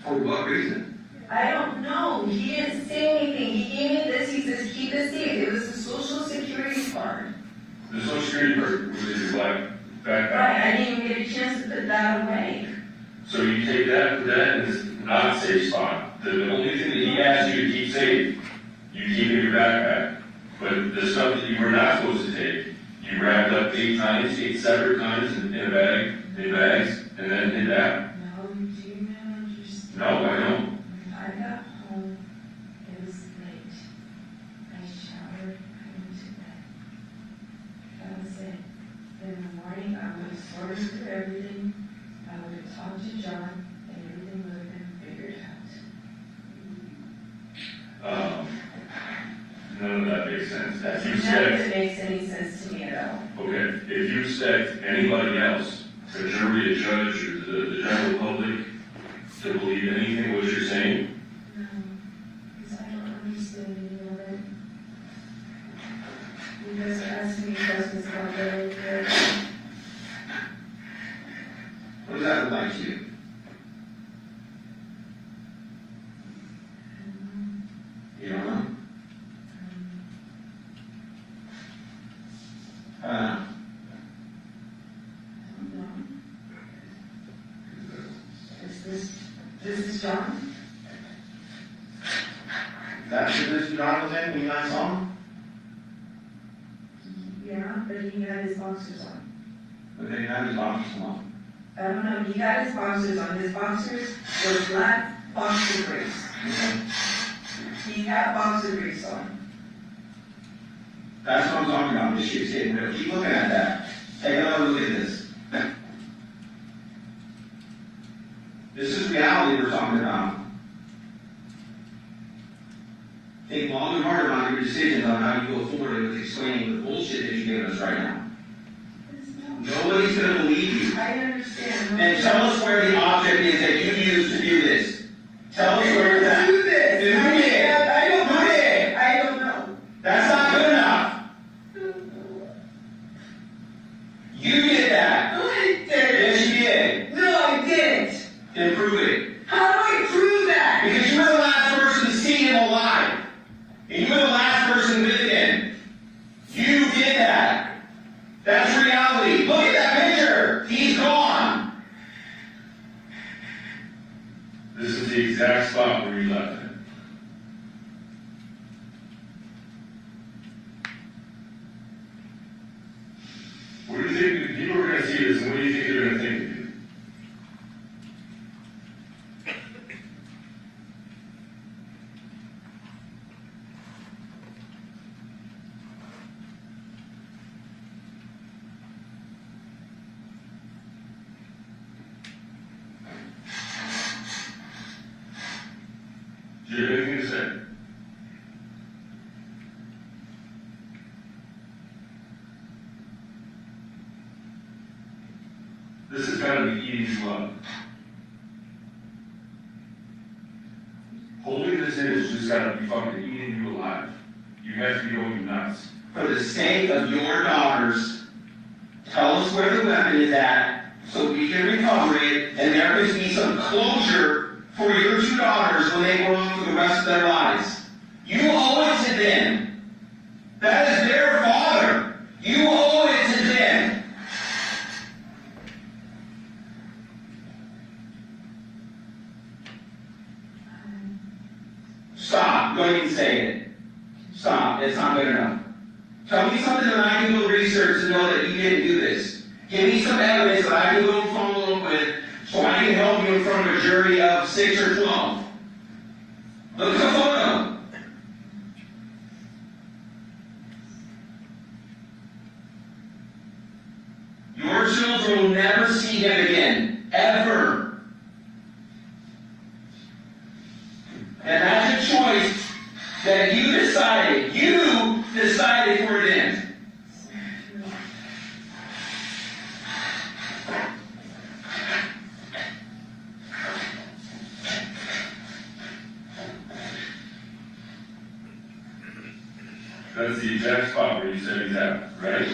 F: For what reason?
C: I don't know. He didn't say anything. He gave me this. He says keep it safe. It was a social security card.
D: The social security card was in your black backpack.
C: Right. I didn't even get a chance to put that away.
D: So you take that, put that in this not safe spot. The only thing that he asked you to keep safe, you keep in your backpack. But the stuff that you were not supposed to take, you wrapped up 8 times, 8 separate times in a bag, in bags, and then hid that.
C: No, you do not understand.
D: No, I don't.
C: When I got home, it was late. I showered, I went to bed. That was it. Then in the morning, I would have sorted through everything. I would have talked to John, and everything would have been figured out.
D: None of that makes sense. If you
C: None of
D: said,
C: it makes any sense to me at all.
D: okay, if you expect anybody else, a jury, a judge, or the general public, to believe anything what you're saying,
C: No, because I don't understand any of it. You guys are asking me questions about that.
F: What does that look like to you? You don't know?
C: This is John?
F: That's what this John was in when you last saw him?
C: Yeah, but he had his boxers on.
F: But they didn't have his boxers on.
C: I don't know, he had his boxers on. His boxers were black boxer briefs. He had boxer briefs on.
F: That's what I'm talking about. This shit's getting real. Keep looking at that. Take another look at this. This is reality we're talking about. think long and hard about your decisions on how you go forward with explaining the bullshit that you're giving us right now. Nobody's gonna believe you.
C: I understand.
F: And tell us where the object is that you used to do this. Tell us where it's at.
C: Do this.
F: Then who did?
C: I don't
F: Who
C: know.
F: did?
C: I don't know.
F: That's not good enough. You did that.
C: No, I didn't.
F: Yes, you did.
C: No, I didn't.
F: Then prove it.
C: How do I prove that?
F: Because you were the last person to see him alive. And you were the last person with him. You did that. That's reality. Look at that picture. He's gone.
D: This is the exact spot where you left him. What do you think, people are gonna see this, and what do you think they're gonna think of you? Do you have anything to say? This is gotta be eating you up. Holding this in is just gotta be fucking eating you alive. You have to be going nuts.
F: For the sake of your daughters, tell us where the weapon is at so we can recover it and there can be some closure for your two daughters when they grow up for the rest of their lives. You owe it to them. That is their father. You owe it to them. Stop. Go ahead and say it. Stop. It's not good enough. Tell me something that I can go research to know that you didn't do this. Give me some evidence that I can go follow up with so I can help you in front of a jury of 6 or 12. Look at the photo. Your children will never see him again. Ever. And that's a choice that you decided. You decided for them.
D: That's the exact spot where you said he's at, right?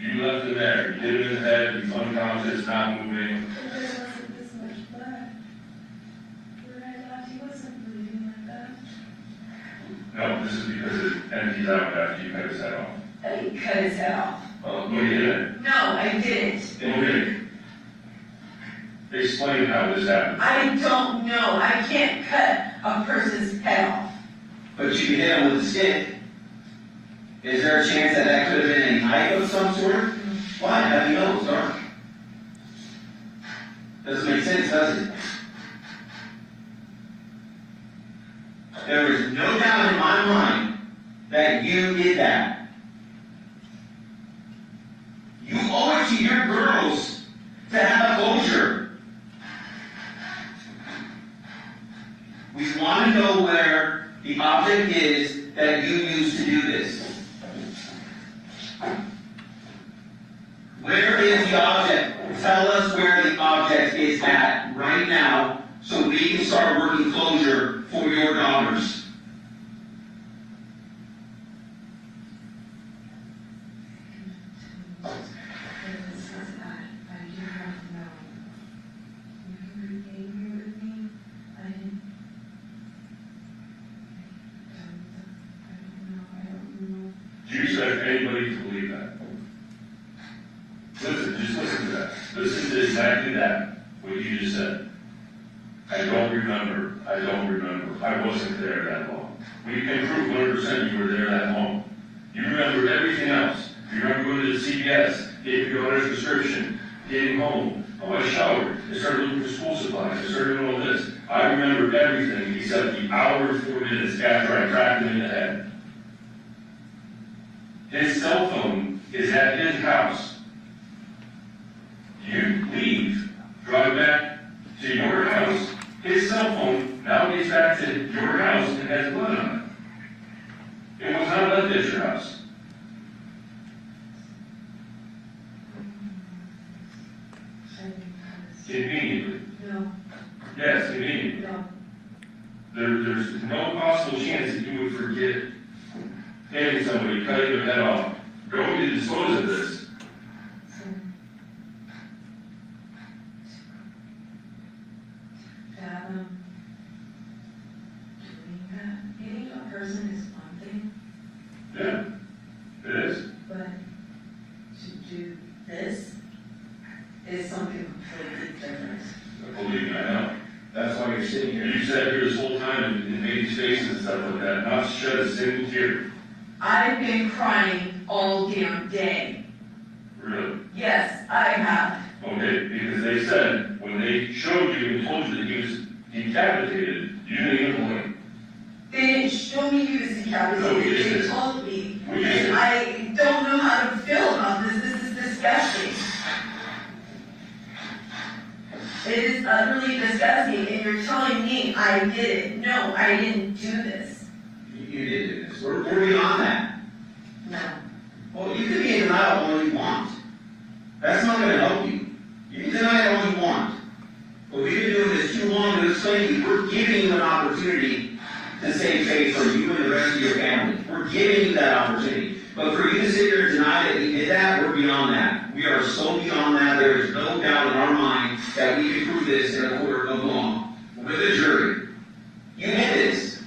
D: You left him there, you hit him in the head, he's unconscious, not moving.
C: But there wasn't this much blood. Where I left, he wasn't bleeding like that.
D: No, this is because it empties out after you cut his head off.
C: I didn't cut his head off.
D: Well, you did.
C: No, I didn't.
D: Okay. Explain how this happened.
C: I don't know. I can't cut a person's head off.
F: But you can hit him with a stick. Is there a chance that that could have been a knife of some sort? Why? How do you know it's dark? Doesn't make sense, does it? There is no doubt in my mind that you did that. You owe it to your girls to have a closure. We want to know where the object is that you used to do this. Where is the object? Tell us where the object is at right now so we can start working closure for your daughters.
D: Do you expect anybody to believe that? Listen, just listen to that. Listen to exactly that, what you just said. I don't remember. I don't remember. I wasn't there that long. We can prove 100% you were there that long. You remember everything else. You remember going to the CVS, gave your daughter's prescription, getting home. Oh, I showered. I started looking for school supplies. I started doing all this. I remember everything except the hour and 4 minutes after I cracked him in the head. His cell phone is at his house. You leave, drive back to your house. His cell phone traced back to your house and has blood on it. It was not left at your house. Conveniently.
C: No,
D: Yes, conveniently.
C: no.
D: There's no possible chance that you would forget hitting somebody, cutting their head off, going to dispose of this.
C: Fathom doing that. Hitting a person is one thing,
D: Yeah, it is.
C: but to do this is something completely different.
D: Believe me, I know.
F: That's why you're sitting here.
D: You sat here this whole time and made these faces and stuff like that, not to shed a single tear.
C: I've been crying all damn day.
D: Really.
C: Yes, I have.
D: Okay, because they said, when they showed you and told you that he was decapitated, you didn't even blink.
C: They didn't show me he was
D: No, we
C: decapitated, they
D: didn't.
C: told me.
D: We didn't.
C: And I don't know how to feel about this. This is disgusting. It is utterly disgusting, and you're telling me I did it. No, I didn't do this.
F: You did do this. We're beyond that.
C: No.
F: Well, you can be in denial all you want. That's not going to help you. You can deny it all you want. But we've been doing this too long to explain to you. We're giving you an opportunity to save face for you and the rest of your family. We're giving you that opportunity. But for you to sit here and deny that we did that, we're beyond that. We are so beyond that, there is no doubt in our mind that we can prove this in a court of law with a jury. You did this.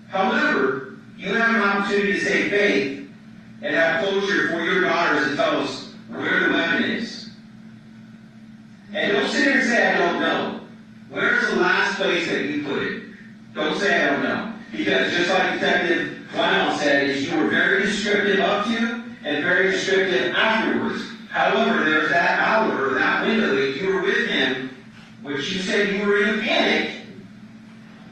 F: However, you have an opportunity to save faith and have closure for your daughters to tell us where the weapon is. And don't sit here and say, I don't know. Where's the last place that you put it? Don't say, I don't know. Because just like Detective Lionel said, is you were very descriptive up to and very descriptive afterwards. However, there's that hour, that window that you were with him, which you said you were in a panic.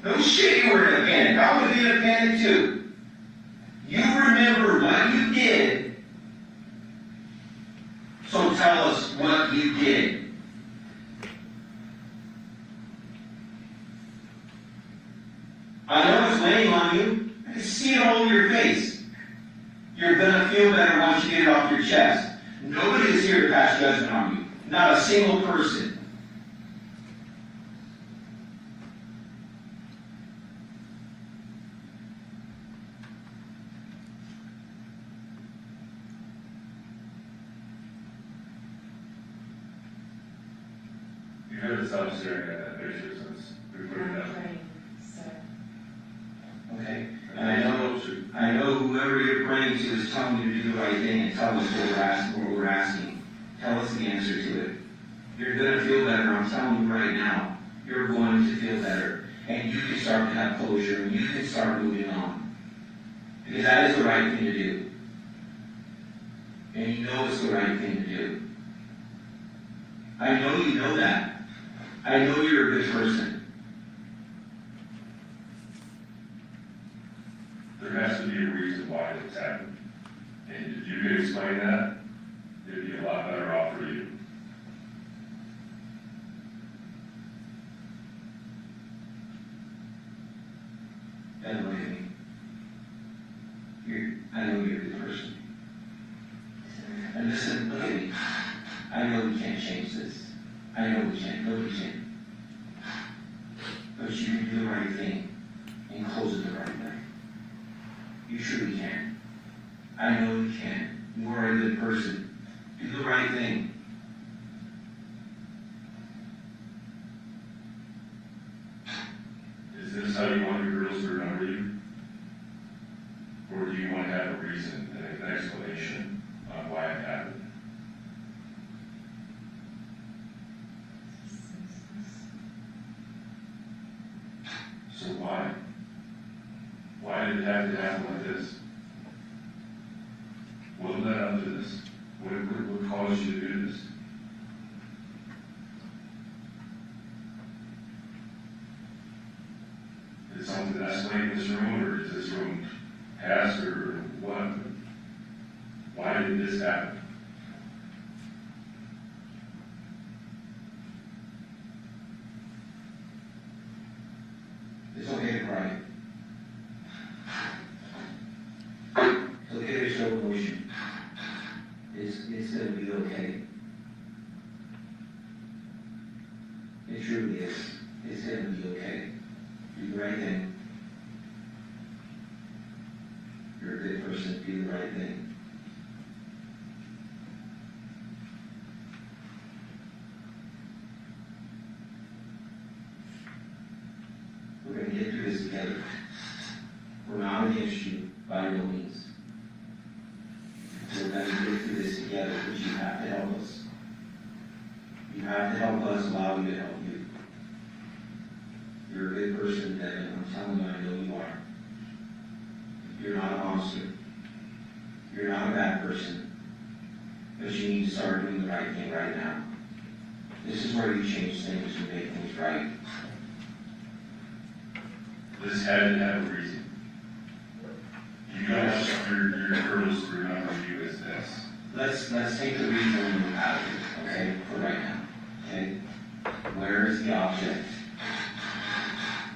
F: No shit, you were in a panic. I would be in a panic too. You remember what you did, so tell us what you did. I know it's weighing on you. I can see it all over your face. You're gonna feel better once you get it off your chest. Nobody is here to pass judgment on you. Not a single person.
D: You haven't stopped staring at that picture since we put it down.
F: Okay? And I know whoever you're praying to is telling you to do the right thing and tell us what we're asking. Tell us the answer to it. You're going to feel better. I'm telling you right now. You're going to feel better. And you can start to have closure and you can start moving on. Because that is the right thing to do. And you know it's the right thing to do. I know you know that. I know you're a good person.
D: There has to be a reason why it's happened. And if you could explain that, it'd be a lot better off for you.
F: And look at me. I know you're a good person. And listen, look at me. I know we can't change this. I know we can't. Nobody can. But you can do the right thing and close it the right way. You truly can. I know you can. You are a good person. Do the right thing.
D: Is this how you want your girls to remember you? Or do you want to have a reason and an explanation on why it happened? So why? Why did it have to happen like this? What led up to this? What caused you to do this? Is something escalating in this room, or is this room past, or what? Why did this happen?
F: It's okay. It truly is. It's gonna be okay. Do the right thing. You're a good person, do the right thing. We're gonna get through this together. We're not against you, by no means. We're gonna get through this together, but you have to help us. You have to help us, allow me to help you. You're a good person, Devyn. I'm telling you, I know you are. You're not a monster. You're not a bad person. But you need to start doing the right thing right now. This is where you change things and make things right.
D: This had to have a reason. You guys, your girls remember you as this.
F: Let's take the reason out of it, okay, for right now, okay? Where is the object?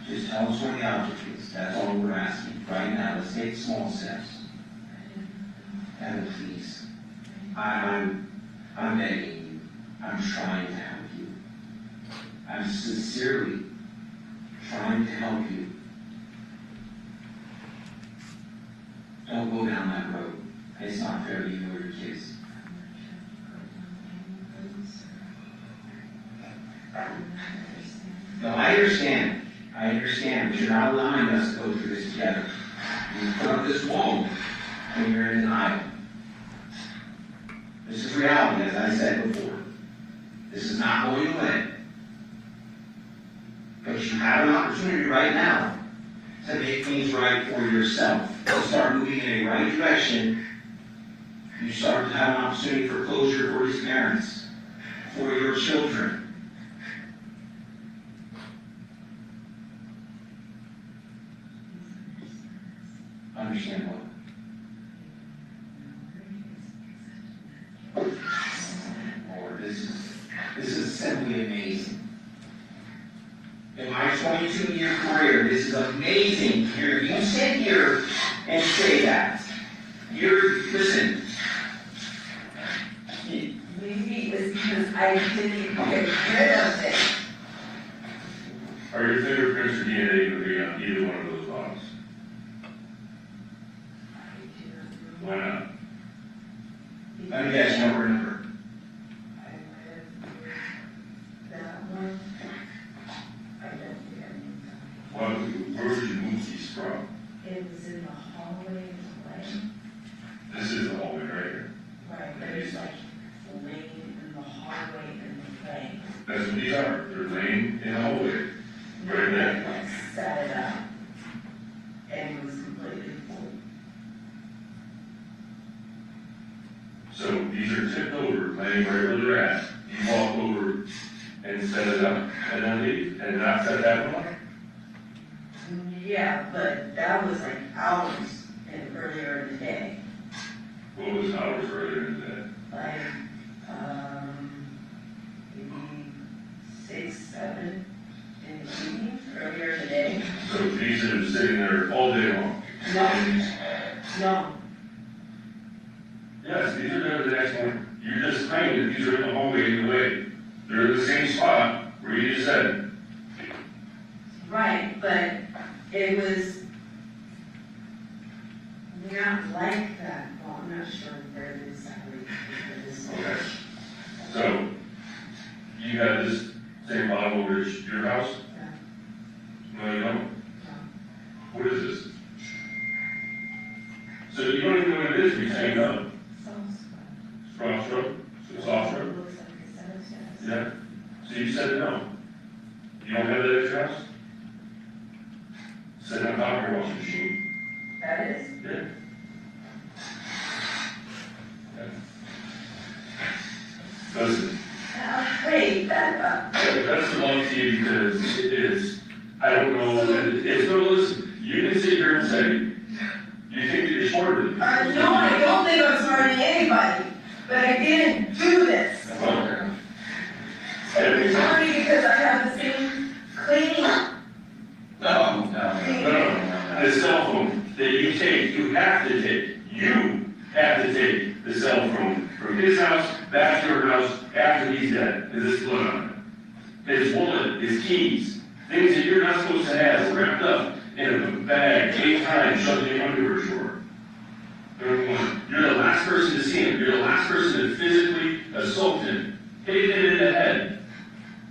F: Just tell us where the object is. That's all we're asking. Right now, let's take small steps. Heaven, please. I'm begging you. I'm trying to help you. I'm sincerely trying to help you. Don't go down that road. It's not fair to you or your kids. No, I understand, but you're not allowing us to go through this together. You put up this wall when you're in denial. This is reality, as I said before. This is not going away. But you have an opportunity right now to make things right for yourself. To start moving in a right direction. You start to have an opportunity for closure for his parents, for your children. Understand what? Lord, this is simply amazing. In my 22-year career, this is amazing. Here, you sit here and say that. Listen.
C: Maybe it's because I didn't get rid of it.
D: Are your fingerprints or DNA going to be on either one of those bottles? Why not?
F: Let me guess, you don't remember.
C: I read that one. I don't think I
D: Well, where did you move these from?
C: It was in the hallway of the lane.
D: This is the hallway right here.
C: Right, there's like the lane and the hallway and the lane.
D: That's what these are. They're laying in the hallway. Right there.
C: Like set it up. And it was completely full.
D: So these are tipped over, laying right where they're at. You walk over and set it up and then leave and not set that one up?
C: Yeah, but that was like hours and earlier in the day.
D: What was hours earlier in the day?
C: Like, maybe 6, 7 in the evening, earlier in the day.
D: So these are sitting there all day long?
C: No.
D: And these-
C: No,
D: Yes, these are there the next morning. You're just claiming that these are in the hallway anyway. They're in the same spot where you just said.
C: right, but it was not like that. Well, I'm not sure where it is exactly.
D: Okay. So, you got this same bottle over at your house? No, you don't? What is this? So you don't even know what it is, you're saying no? Strong stroke? Soft stroke?
C: Looks like it says yes.
D: Yeah. So you said no. You don't have that at your house? Sit on top of your washing machine.
C: That is?
D: Yeah. Listen,
C: Wait,
D: that's belongs to you because it is, I don't know, it's no, listen, you can sit here and say, you think that you're smarter than me.
C: no, I don't think I'm smarter than anybody, but I didn't do this.
D: Well,
C: It's only because I have the same cleaning.
F: No.
D: the cell phone that you take, you have to take the cell phone from his house back to your house after he's dead. Is this blood on it? his wallet, his keys, things that you're not supposed to have wrapped up in a bag 8 times, shoved in your underwear drawer. Number one, you're the last person to see him. You're the last person to physically assault him. Hit him in the head.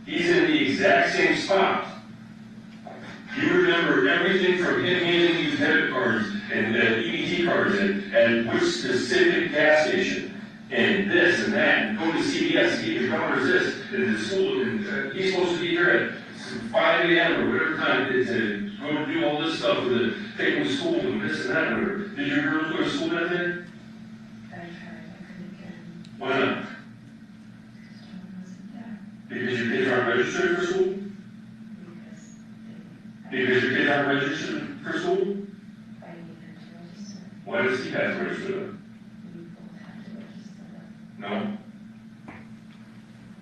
D: He's in the exact same spot. You remember everything from him handing you debit cards and EBT cards and which specific gas station and this and that and going to CVS to get your daughter's this and the school and he's supposed to be here at 5 a.m. or whatever time it is to go and do all this stuff with the taking to school and this and that and whatever. Did your girls go to school that day?
C: I tried, I couldn't get him.
D: Why not?
C: John wasn't there.
D: Because your kids aren't registered for school? Because your kids aren't registered for school?
C: I need him to register.
D: Why does he have to register them?
C: We both have to register them.
D: No.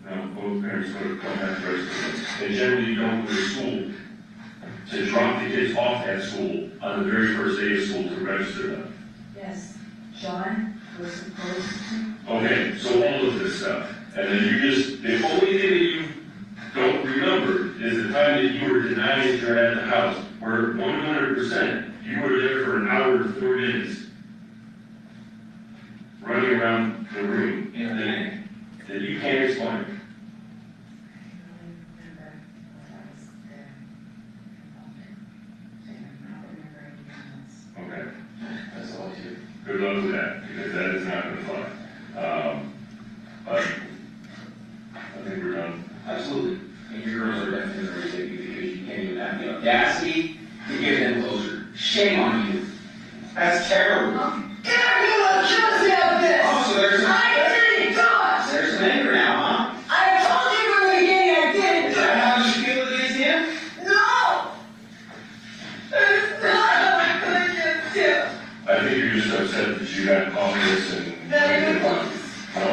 D: No, both parents would have come back to register them. And generally, you don't go to school to drop the kids off at school on the very first day of school to register them.
C: Yes, John was supposed to.
D: Okay, so all of this stuff. And then you just, the only thing that you don't remember is the time that you were denied that you're at the house, where 100% you were there for an hour and 4 minutes, running around the room that you can't explain.
C: I don't remember what I was there. I don't remember anything else.
D: Okay,
F: That's all I do.
D: good luck with that, because that is not gonna fly. But I think we're done.
F: Absolutely. And your girls are definitely going to take you because you can't even have the audacity to give them closure. Shame on you. That's terrible.
H: Get out here, let's just have this!
F: Oh, so there's some,
H: I didn't do it!
F: there's some anger now, huh?
H: I told you from the beginning I didn't
F: Is
H: do
F: that
H: it!
F: how you feel against him?
H: No! It's not how I could against him!
D: I think you're just upset that you got office and.
H: Not even once.
D: No?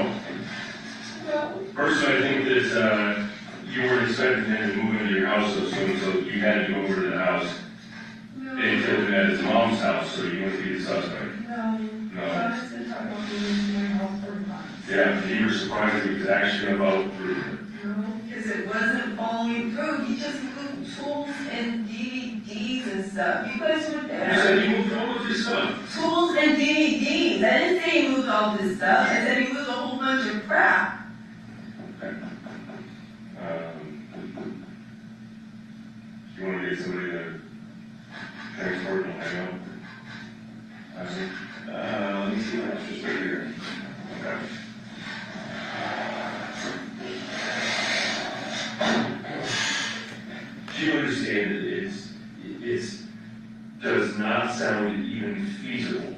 H: No.
D: Personally, I think that, you weren't expecting him to move into your house so soon, so you had to go over to the house. And he told him at his mom's house, so you went to be the suspect.
H: No.
D: No.
H: John's been talking about moving to my house for months.
D: Yeah, and you were surprised he was actually about to.
H: No, because it wasn't following through. He just moved tools and DVDs and stuff. You guys were
D: You
H: there.
D: said he moved all of his stuff.
H: Tools and DVDs. I didn't say he moved all this stuff. I said he moved a whole bunch of crap.
D: Okay. You want to get somebody to transport and hang out?
F: Let me see what else is right here.
D: Okay. Do you understand that it's does not sound even feasible?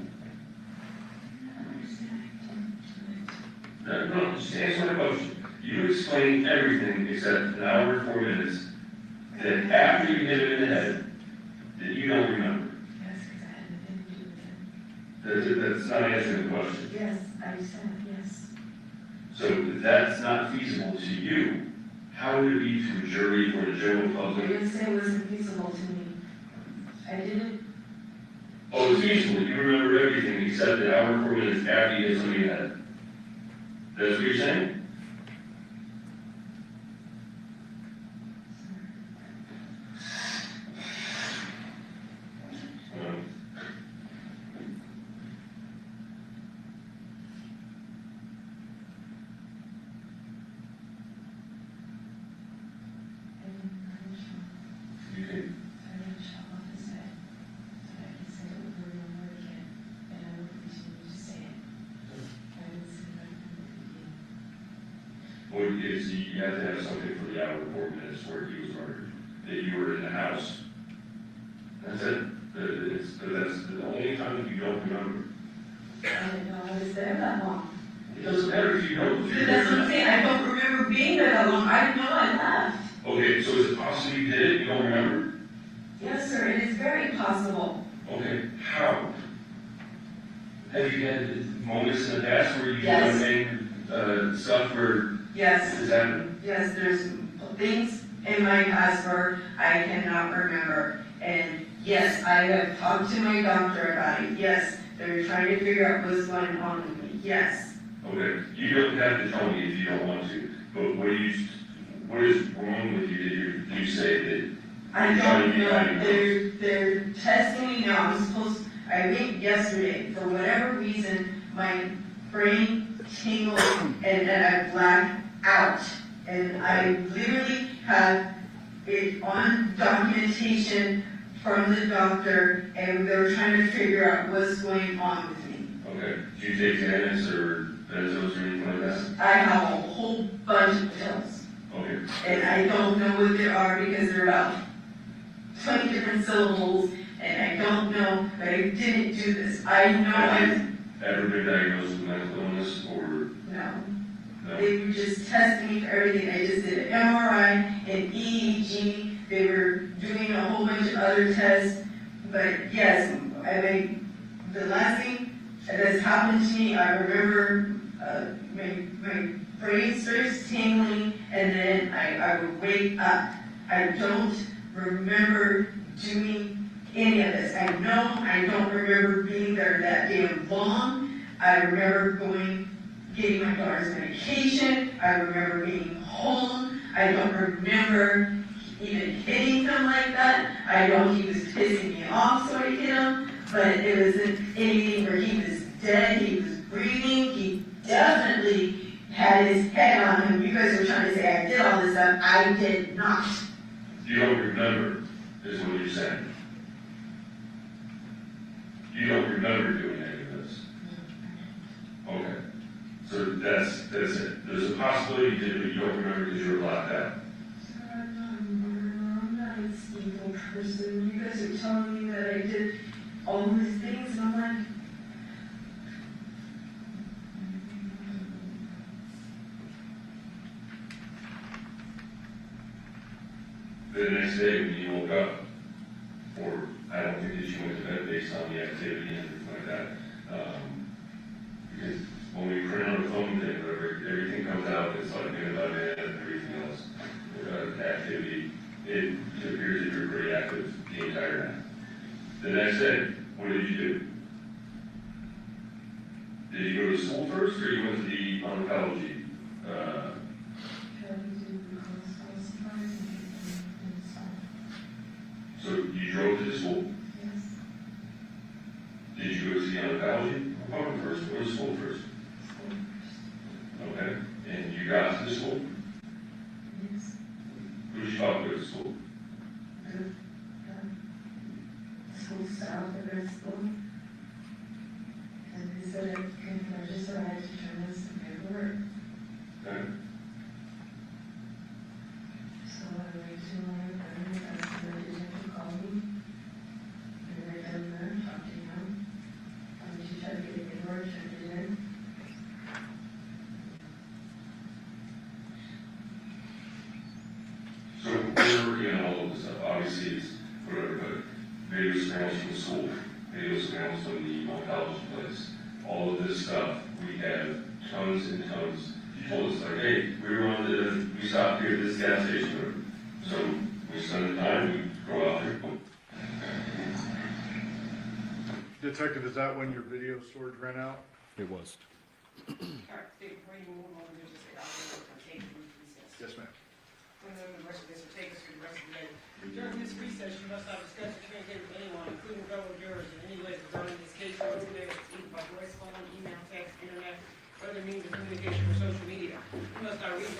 D: No, just answer my question. You explained everything except an hour and 4 minutes that after you hit him in the head, that you don't remember.
C: Yes, because I had nothing to do with him.
D: That's not answering the question.
C: Yes, I said yes.
D: So if that's not feasible to you, how would it be to a jury or the general
C: I
D: public?
C: didn't say it wasn't feasible to me. I didn't.
D: Oh, it's feasible, you remember everything except an hour and 4 minutes after you hit somebody in the head. That's what you're saying?
C: I didn't show.
D: You can,
C: I didn't show off his head. So I can say it over and over again. And I will continue to say it. I didn't say that from the beginning.
D: what is, you have to have something for the hour and 4 minutes where he was murdered, that you were in the house. That's it. That's the only time that you don't remember.
H: I didn't know I was there that long.
D: It doesn't matter if you don't.
H: That's what I'm saying. I don't remember being there that long. I didn't know I left.
D: Okay, so is it possible you did it, you don't remember?
H: Yes, sir. It is very possible.
D: Okay, how? Have you had moments in the past where you
H: Yes.
D: made stuff where
H: Yes.
D: this happened?
H: Yes, there's things in my past where I cannot remember. And yes, I have talked to my doctor about it. Yes, they're trying to figure out what's going on with me. Yes.
D: Okay, you don't have to tell me if you don't want to, but what is wrong with you that you say that?
H: I
D: you're trying
H: don't
D: to be
H: know,
D: diagnosed?
H: they're testing me now, I went yesterday, for whatever reason, my brain tingled and I blacked out. And I literally have it on documentation from the doctor, and they were trying to figure out what's going on with me.
D: Okay, do you take Xanax or benzos or anything like that?
H: I have a whole bunch of pills,
D: Okay,
H: and I don't know what they are because they're about 20 different syllables, and I don't know, but I didn't do this. I know
D: have you ever been diagnosed with mental illness or
H: no.
D: no?
H: They were just testing me for everything. I just did an MRI, an EEG. They were doing a whole bunch of other tests. But yes, I mean, the last thing that's happened to me, I remember my brain starts tingling, and then I would wake up. I don't remember doing any of this. I know I don't remember being there that day long. I remember getting my daughter's medication. I remember being home. I don't remember even hitting him like that. I know he was pissing me off, so I hit him, but it wasn't anything where he was dead. He was breathing. He definitely had his head on him. You guys are trying to say I did all this stuff. I did not.
D: You don't remember, is what you're saying. You don't remember doing any of this. Okay. So that's it. There's a possibility you did, but you don't remember because you were blacked out.
H: I'm not a evil person. You guys are telling me that I did all these things, and I'm like,
D: The next day when you woke up, or I don't think that you went to bed based on the activity and everything like that, because when we print out a phone thing, everything comes out, it's like minute by minute and everything else. Activity, it appears that you're pretty active the entire night. The next day, what did you do? Did you go to school first, or you went to the oncology? So you drove to the school?
H: yes,
D: Did you go to the oncology appointment first, or the school first? Okay, and you got to the school?
H: yes.
D: Who did you talk to at school?
H: School staff at their school. And they said I just arrived to turn in some paperwork.
D: Okay.
H: So I went to my appointment, asked them to call me. And I come there and talk to him. She tried to get the paperwork, turned it in.
D: So we're working on all of this stuff, obviously it's whatever, but video surveillance from the school, video surveillance from the oncology place, all of this stuff, we have tons and tons. You told us like, hey, we stopped here at this gas station, so we spend the time, we go out there.
I: Detective, is that when your video storage ran out?
B: It was.
E: All right, Steve, before you move on, there's just a document to take a brief recess.
I: Yes, ma'am.
E: And then the rest of this will take us through the rest of the day. During this recess, you must not discuss or communicate with anyone, including fellow jurors, in any way regarding this case or today, either by voice, phone, email, text, internet, or other means of communication or social media. You must not read